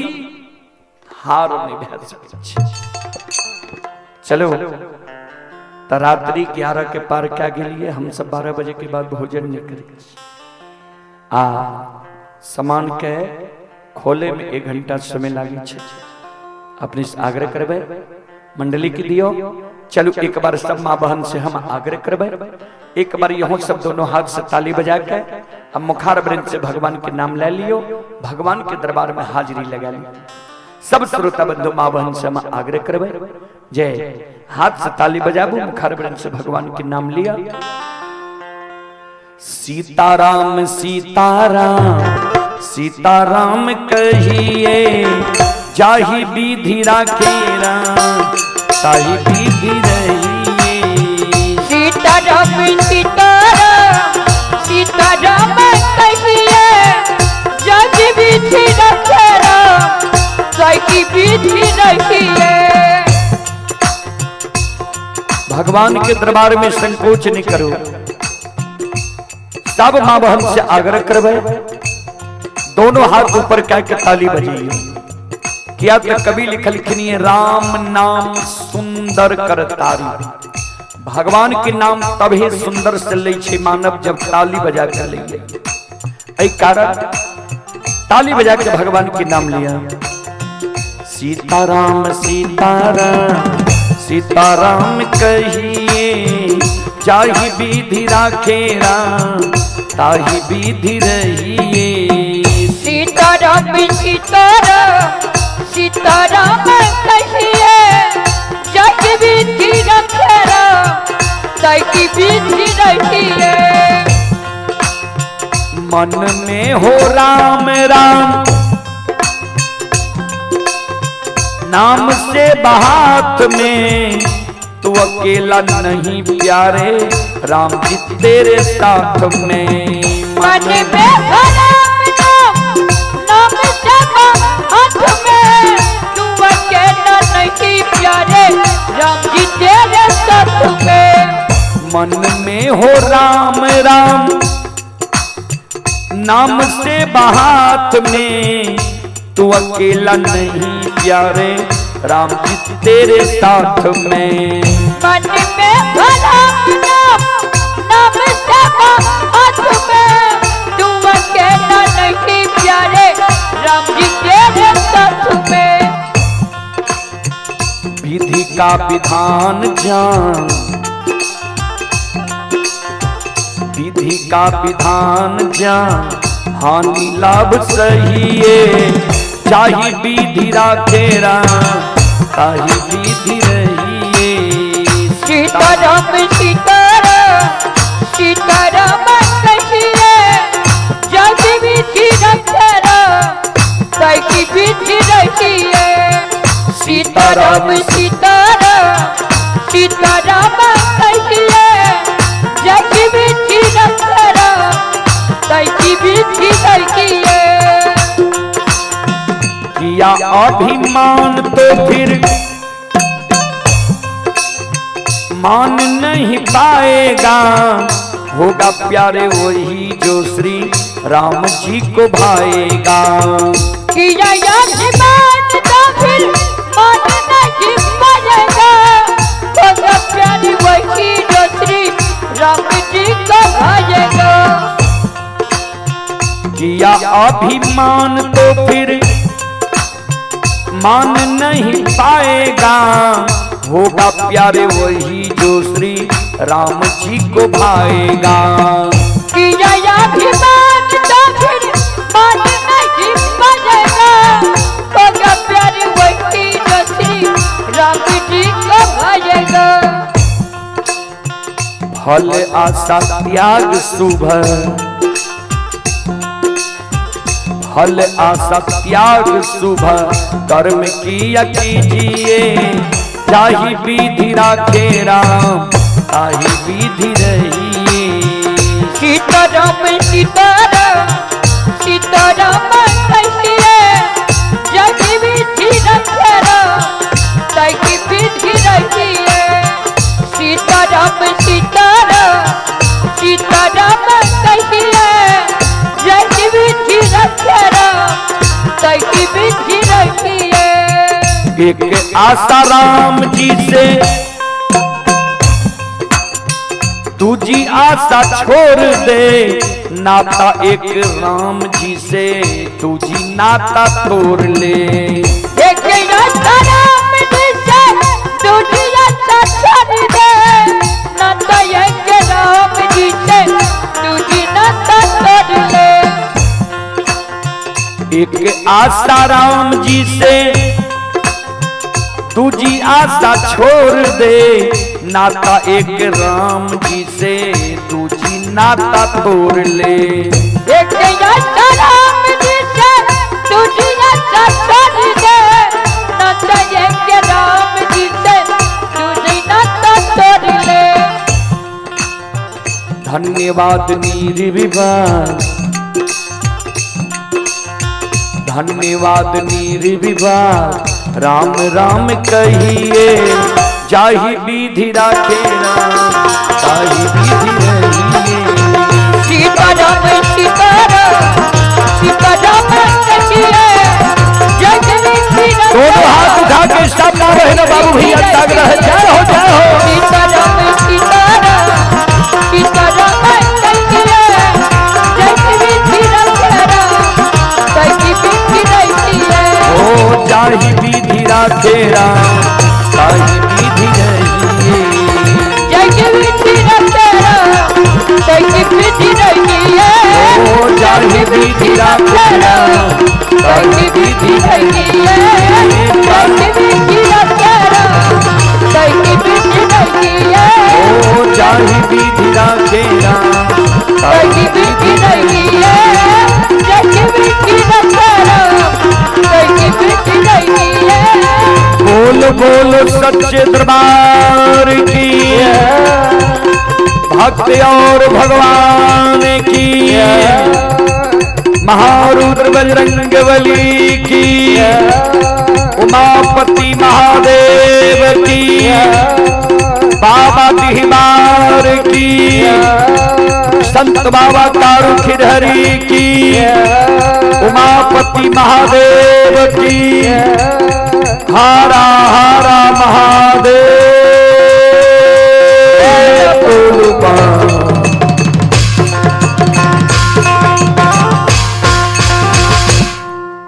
हार नहीं भए सकै छै। चलो तो रात्रि 11 के पार क्या गेलिए, हम सब 12 बजे के बाद भोजन नहीं करेंगे। सामान के खोले में 1 घंटा समय लागे छे। अपने से आग्रह करबे मंडली के दियो। चलो एक बार सब माँ बहन से हम आग्रह करबे, एक बार यहाँ सब दोनों हाथ से ताली बजा के हम मुखार वृंद से भगवान के नाम ले लियो, भगवान के दरबार में हाजिरी लगा लियो। सब श्रोता बंधु माँ बहन से हम आग्रह करबे, जय हाथ से ताली बजाबू, मुखार वृंद से भगवान के नाम लिया। सीताराम सीताराम सीताराम कहिए, जाहि विधि राखे राम ताहि विधि रहिए। सीताराम सीताराम सीताराम कहिए, जाहि विधि राखे राम ताहि विधि रहिए। भगवान के दरबार में संकोच नहीं करो, सब मां बहन से आग्रह करबे, दोनों हाथ ऊपर करके ताली बजाइए। किया तो कभी लिखलखिन राम नाम सुंदर करतारी। भगवान के नाम तभी सुंदर से ले छे मानव जब ताली बजा कर ले। ऐ कारण ताली बजा के भगवान के नाम लिया। सीताराम सीताराम सीताराम कहिए, जाहि विधि राखे राम ताहि विधि रहिए। सीताराम सीताराम सीताराम कहिए, जाहि विधि राखे राम ताहि विधि रहिए। मन में हो राम राम नाम से बहात में, तू अकेला नहीं प्यारे राम जी तेरे साथ में। मन में हो राम नाम नाम से बहात में, तू अकेला नहीं प्यारे राम जी तेरे साथ में। मन में हो राम राम नाम से बहात में, तू अकेला नहीं प्यारे राम जी तेरे साथ में। मन में हो राम नाम नाम से बहात में, तू अकेला नहीं प्यारे राम जी तेरे साथ में। विधि का विधान जान, विधि का विधान जान, हानि लाभ सहिए, चाहि विधि राखे राम ताहि विधि रहिए। सीताराम सीताराम सीताराम कहिए, जाहि विधि राखे राम ताहि विधि रहिए। सीताराम सीताराम सीताराम कहिए, जाहि विधि राखे राम ताहि विधि रहिए। किया अभिमान तो फिर मान नहीं पाएगा, होगा प्यारे वही जो श्री राम जी को भाएगा। किया अभिमान तो फिर मान नहीं पाएगा, होगा प्यारे वही जो श्री राम जी को भाएगा। किया अभिमान तो फिर मान नहीं पाएगा, होगा प्यारे वही जो श्री राम जी को भाएगा। किया अभिमान तो फिर मान नहीं पाएगा, होगा प्यारे वही जो श्री राम जी को भाएगा। फल आशा त्याग शुभ, फल आशा त्याग शुभ, कर्म किया कीजिए, जाहि विधि राखे राम ताहि विधि रहिए। सीताराम सीताराम सीताराम कहिए जाहि विधि राखे राम ताहि विधि रहिए। सीताराम सीताराम सीताराम कहिए जाहि विधि राखे राम ताहि विधि रहिए। एक आशा राम जी से दूजी आशा छोड़ दे, नाता एक राम जी से दूजी नाता तोड़ ले। एक आशा राम जी से दूजी आशा छोड़ दे, नाता एक राम जी से दूजी नाता तोड़ ले। एक आशा राम जी से दूजी आशा छोड़ दे, नाता एक राम जी से दूजी नाता तोड़ ले। एक आशा राम जी से दूजी आशा छोड़ दे, नाता एक राम जी से दूजी नाता तोड़ ले। धन्यवाद निर्विवाद, धन्यवाद निर्विवाद राम राम कहिए जाहि विधि राखे राम ताहि विधि रहिए। सीताराम सीताराम सीताराम कहिए जाहि विधि राखे। दोनों हाथ उठा के सब ना रहे ना बाबू भैया, जाग रहे। जय हो जय हो। सीताराम सीताराम सीताराम कहिए जाहि विधि राखे राम ताहि विधि रहिए। ओ जाहि विधि राखे राम ताहि विधि रहिए। जाहि विधि राखे राम ताहि विधि रहिए। ओ जाहि विधि राखे राम ताहि विधि रहिए। जाहि विधि राखे राम ताहि विधि रहिए। ओ जाहि विधि राखे राम ताहि विधि रहिए। जाहि विधि राखे राम ताहि विधि रहिए। बोल बोल सच्चे दरबार की, भक्त और भगवान की, महारुद्र बजरंग बली की, उमापति महादेव की, बाबा दिहमार की, संत बाबा कारू खिरहरी की, उमापति महादेव की, हारा हारा महादेव।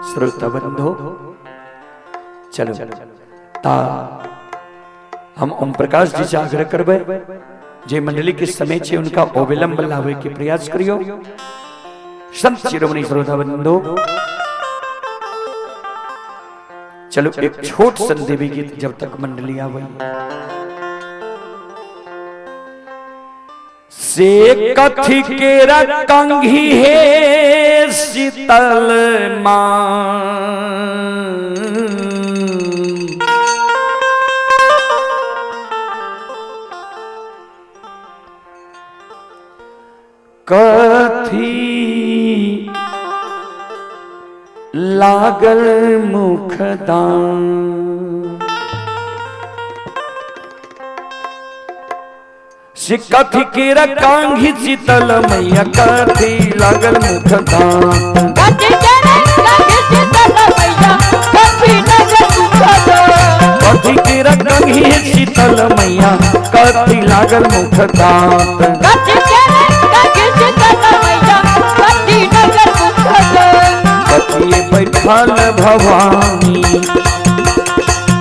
श्रोता बंधो चलो ता हम ओम प्रकाश जी से आग्रह करबे जे मंडली के समय छे उनका अविलंब लावे के प्रयास करियो। संत शिरोमणि श्रोता बंधो चलो एक छोट सन देवी गीत जब तक मंडली आवे से कथी के रंगी है शीतल मां कथी लागल मुखदान से कथी के रंगी शीतल मैया कथी लागल मुखदान कथी के रंगी शीतल मैया कथी लागल मुखदान कथी के रंगी शीतल मैया कथी लागल मुखदान कथी के रंगी शीतल मैया कथी लागल मुखदान कथिए बैठल भवानी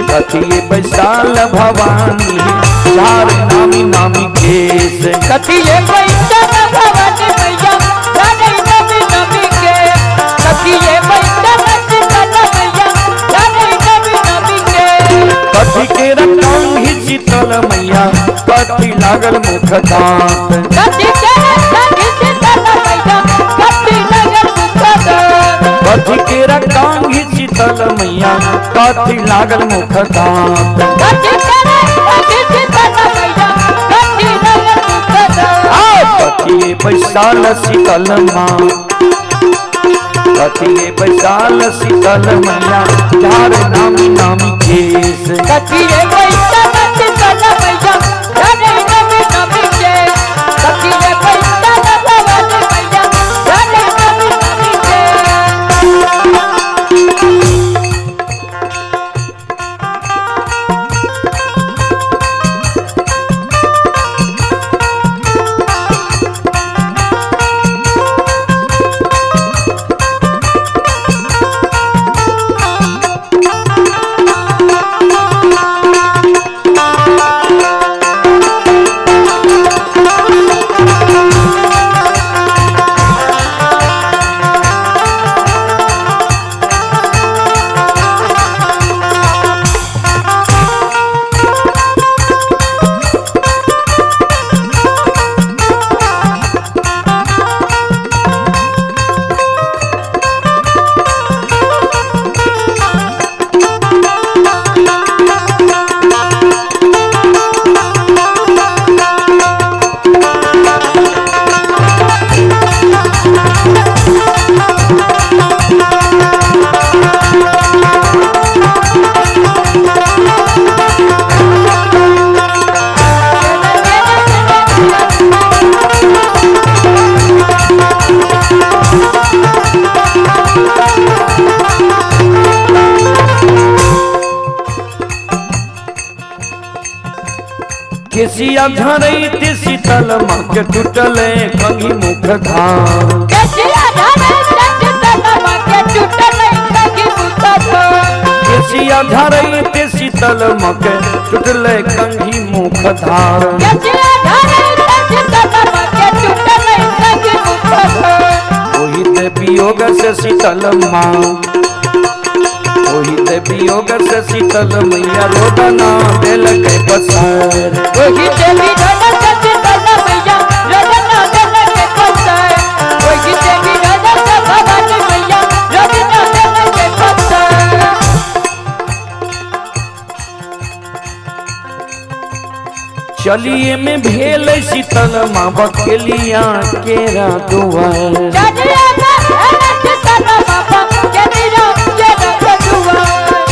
कथिए बैसाल भवानी चार नामी नामी केस कथिए बैठल भवानी मैया चार नामी नामी केस कथिए बैठल शीतल मैया चार नामी नामी केस कथी के रंगी शीतल मैया कथी लागल मुखदान कथी के रंगी शीतल मैया कथी लागल मुखदान कथी के रंगी शीतल शीतल मैया कथी लागल मुख दांत कथी करे लगे शीतल मैया कथी लागल मुख दांत कथिए बैसाल शीतल माँ कथिए बैसाल शीतल मैया झार नामी नामी केस कथी रे बैसाल शीतल मैया झारे नामी नामी केस कथी रे बैसाल भवानी मैया झारे नामी नामी केस केसिया झरैत शीतल माँ के टूटल कंघी मुख धाम केसिया झरैत शीतल माँ के टूटल कंघी मुख धाम केसिया झरैत शीतल माँ के टूटल कंघी मुख धाम केसिया झरैत शीतल माँ के टूटल कंघी मुख धाम ओहि ते वियोग से शीतल माँ ओहि ते वियोग से शीतल मैया रोदना दिल के पसार ओहि देवी रोदना से शीतल मैया रोदना दिल के पसार ओहि देवी रोदना से भवानी मैया रोदना दिल के पसार चलिए में भेल शीतल माँ बकेलिया केरा दुआर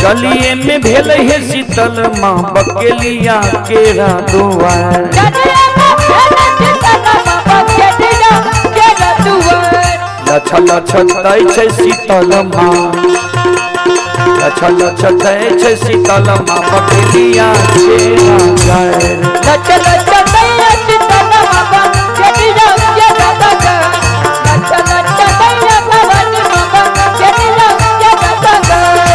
चलिए में भेल है शीतल माँ बकेलिया केरा दुआर लछ लछ दै छै शीतल माँ लछ लछ दै छै शीतल माँ बकेलिया केरा दुआर लछ लछ दै शीतल माँ बकेलिया केरा दुआर लछ लछ दै भवानी माँ बकेलिया केरा दुआर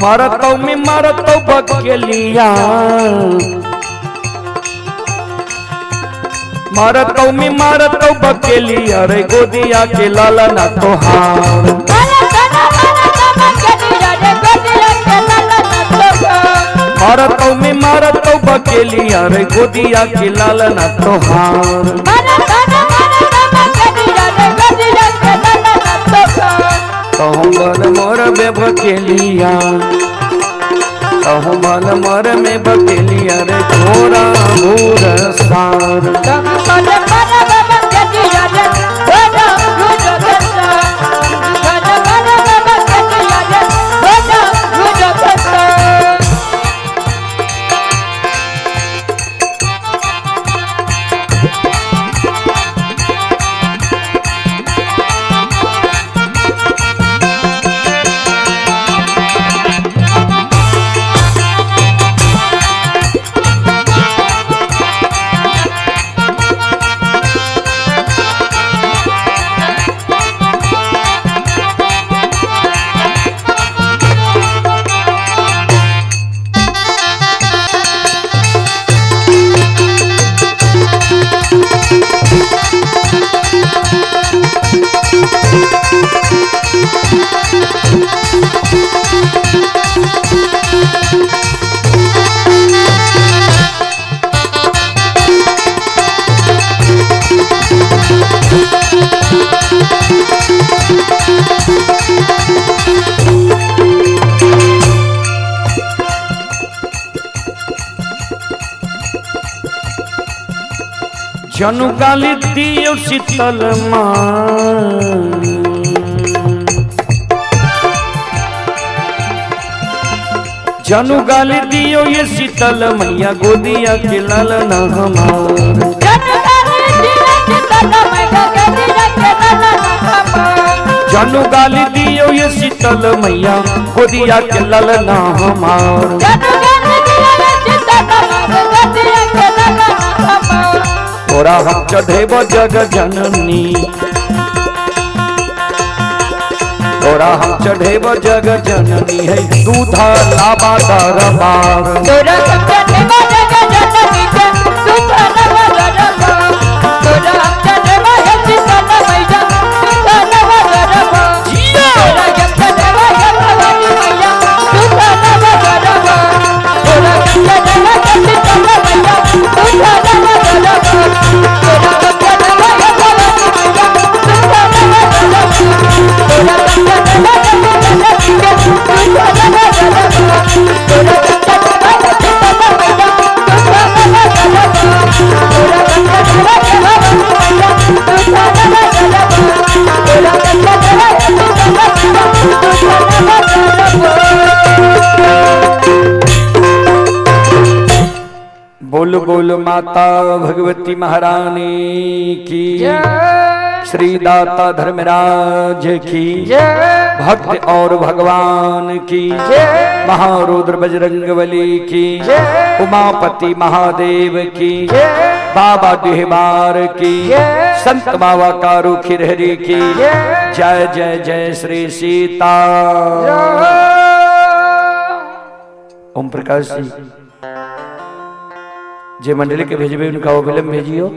मरतौ में मरतौ बकेलिया मरतौ में मरतौ बकेलिया रे गोदिया के लाला ना तोहार मरतौ में मरतौ बकेलिया रे गोदिया के लाला ना तोहार कहूँ बल मोर बे बकेलिया कहूँ बल मोर में बकेलिया रे घोड़ा घूर सार जनु गाली दियो शीतल माँ, जनु गाली दियो ये शीतल मैया गोदिया के लालन हमार। जनु गाली दियो ये शीतल मैया गोदिया के लालन हमार। तोरा हम चढ़ेब जग जननी, तोरा हम चढ़ेब जग जननी है दूधा लाबा दरबार। तोरा हम चढ़ेब जग जननी है दूधा लाबा दरबार। तोरा हम चढ़ेब है शीतल मैया दूधा लाबा दरबार। तोरा हम चढ़ेब जग मैया दूधा लाबा दरबार। तोरा हम चढ़ेब शीतल मैया दूधा लाबा दरबार। बोल बोल माता भगवती महारानी की, श्री दाता धर्मराज की, भक्त और भगवान की, महारुद्र बजरंगबली की, उमापति महादेव की, बाबा देहबार की, संत बाबा कारू खिरहरी की, जय जय जय श्री सीता। ओम प्रकाश जी जे मंडली के भेजबे उनका अविलंब भेजियो,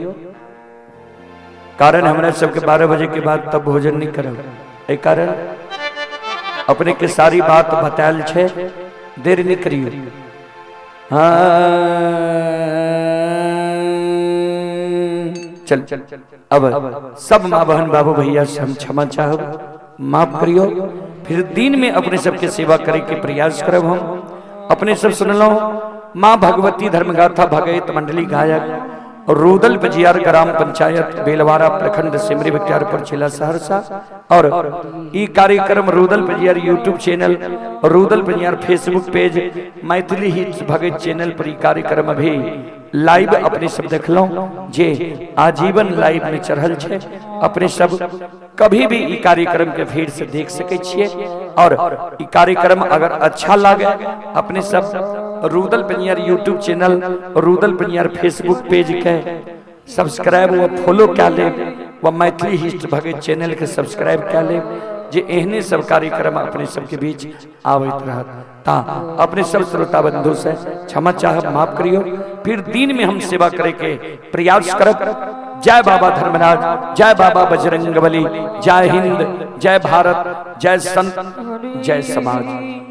कारण हमरा सबके 12 बजे के बाद तब भोजन नहीं करब। ए कारण अपने के सारी बात बतायल छे, देर नहीं करियो। हाँ चल अब सब माँ बहन बाबू भैया से हम क्षमा चाहब, माफ करियो। फिर दिन में अपने सबके सेवा करे के प्रयास करब। हम अपने सब सुन लो, माँ भगवती धर्मगाथा भगत मंडली गायक रूदल पजियार ग्राम पंचायत बेलवारा प्रखंड सिमरी बख्तियारपुर जिला सहरसा। और ये कार्यक्रम Rudal Pajiyar YouTube channel, Rudal Pajiyar Facebook page, Maithili hits Bhagat channel पर ये कार्यक्रम अभी लाइव अपने सब देख लो, जे आजीवन लाइव में चढ़ल छे। अपने सब कभी भी ई कार्यक्रम के फिर से देख सके छिए। और ई कार्यक्रम अगर अच्छा लगे, अपने सब Rudal Paniyar YouTube channel, Rudal Paniyar Facebook page के सब्सक्राइब व फॉलो क्या ले, व मैथिली हिस्ट भगत चैनल के सब्सक्राइब क्या ले, जे एहने सब कार्यक्रम अपने सबके बीच आवत रहता। अपने सब श्रोता बंधु से क्षमा चाह, माफ करियो। फिर दिन में हम सेवा करे के प्रयास करब। जय बाबा धर्मराज, जय बाबा बजरंगबली, जय हिंद, जय भारत, जय संत, जय समाज।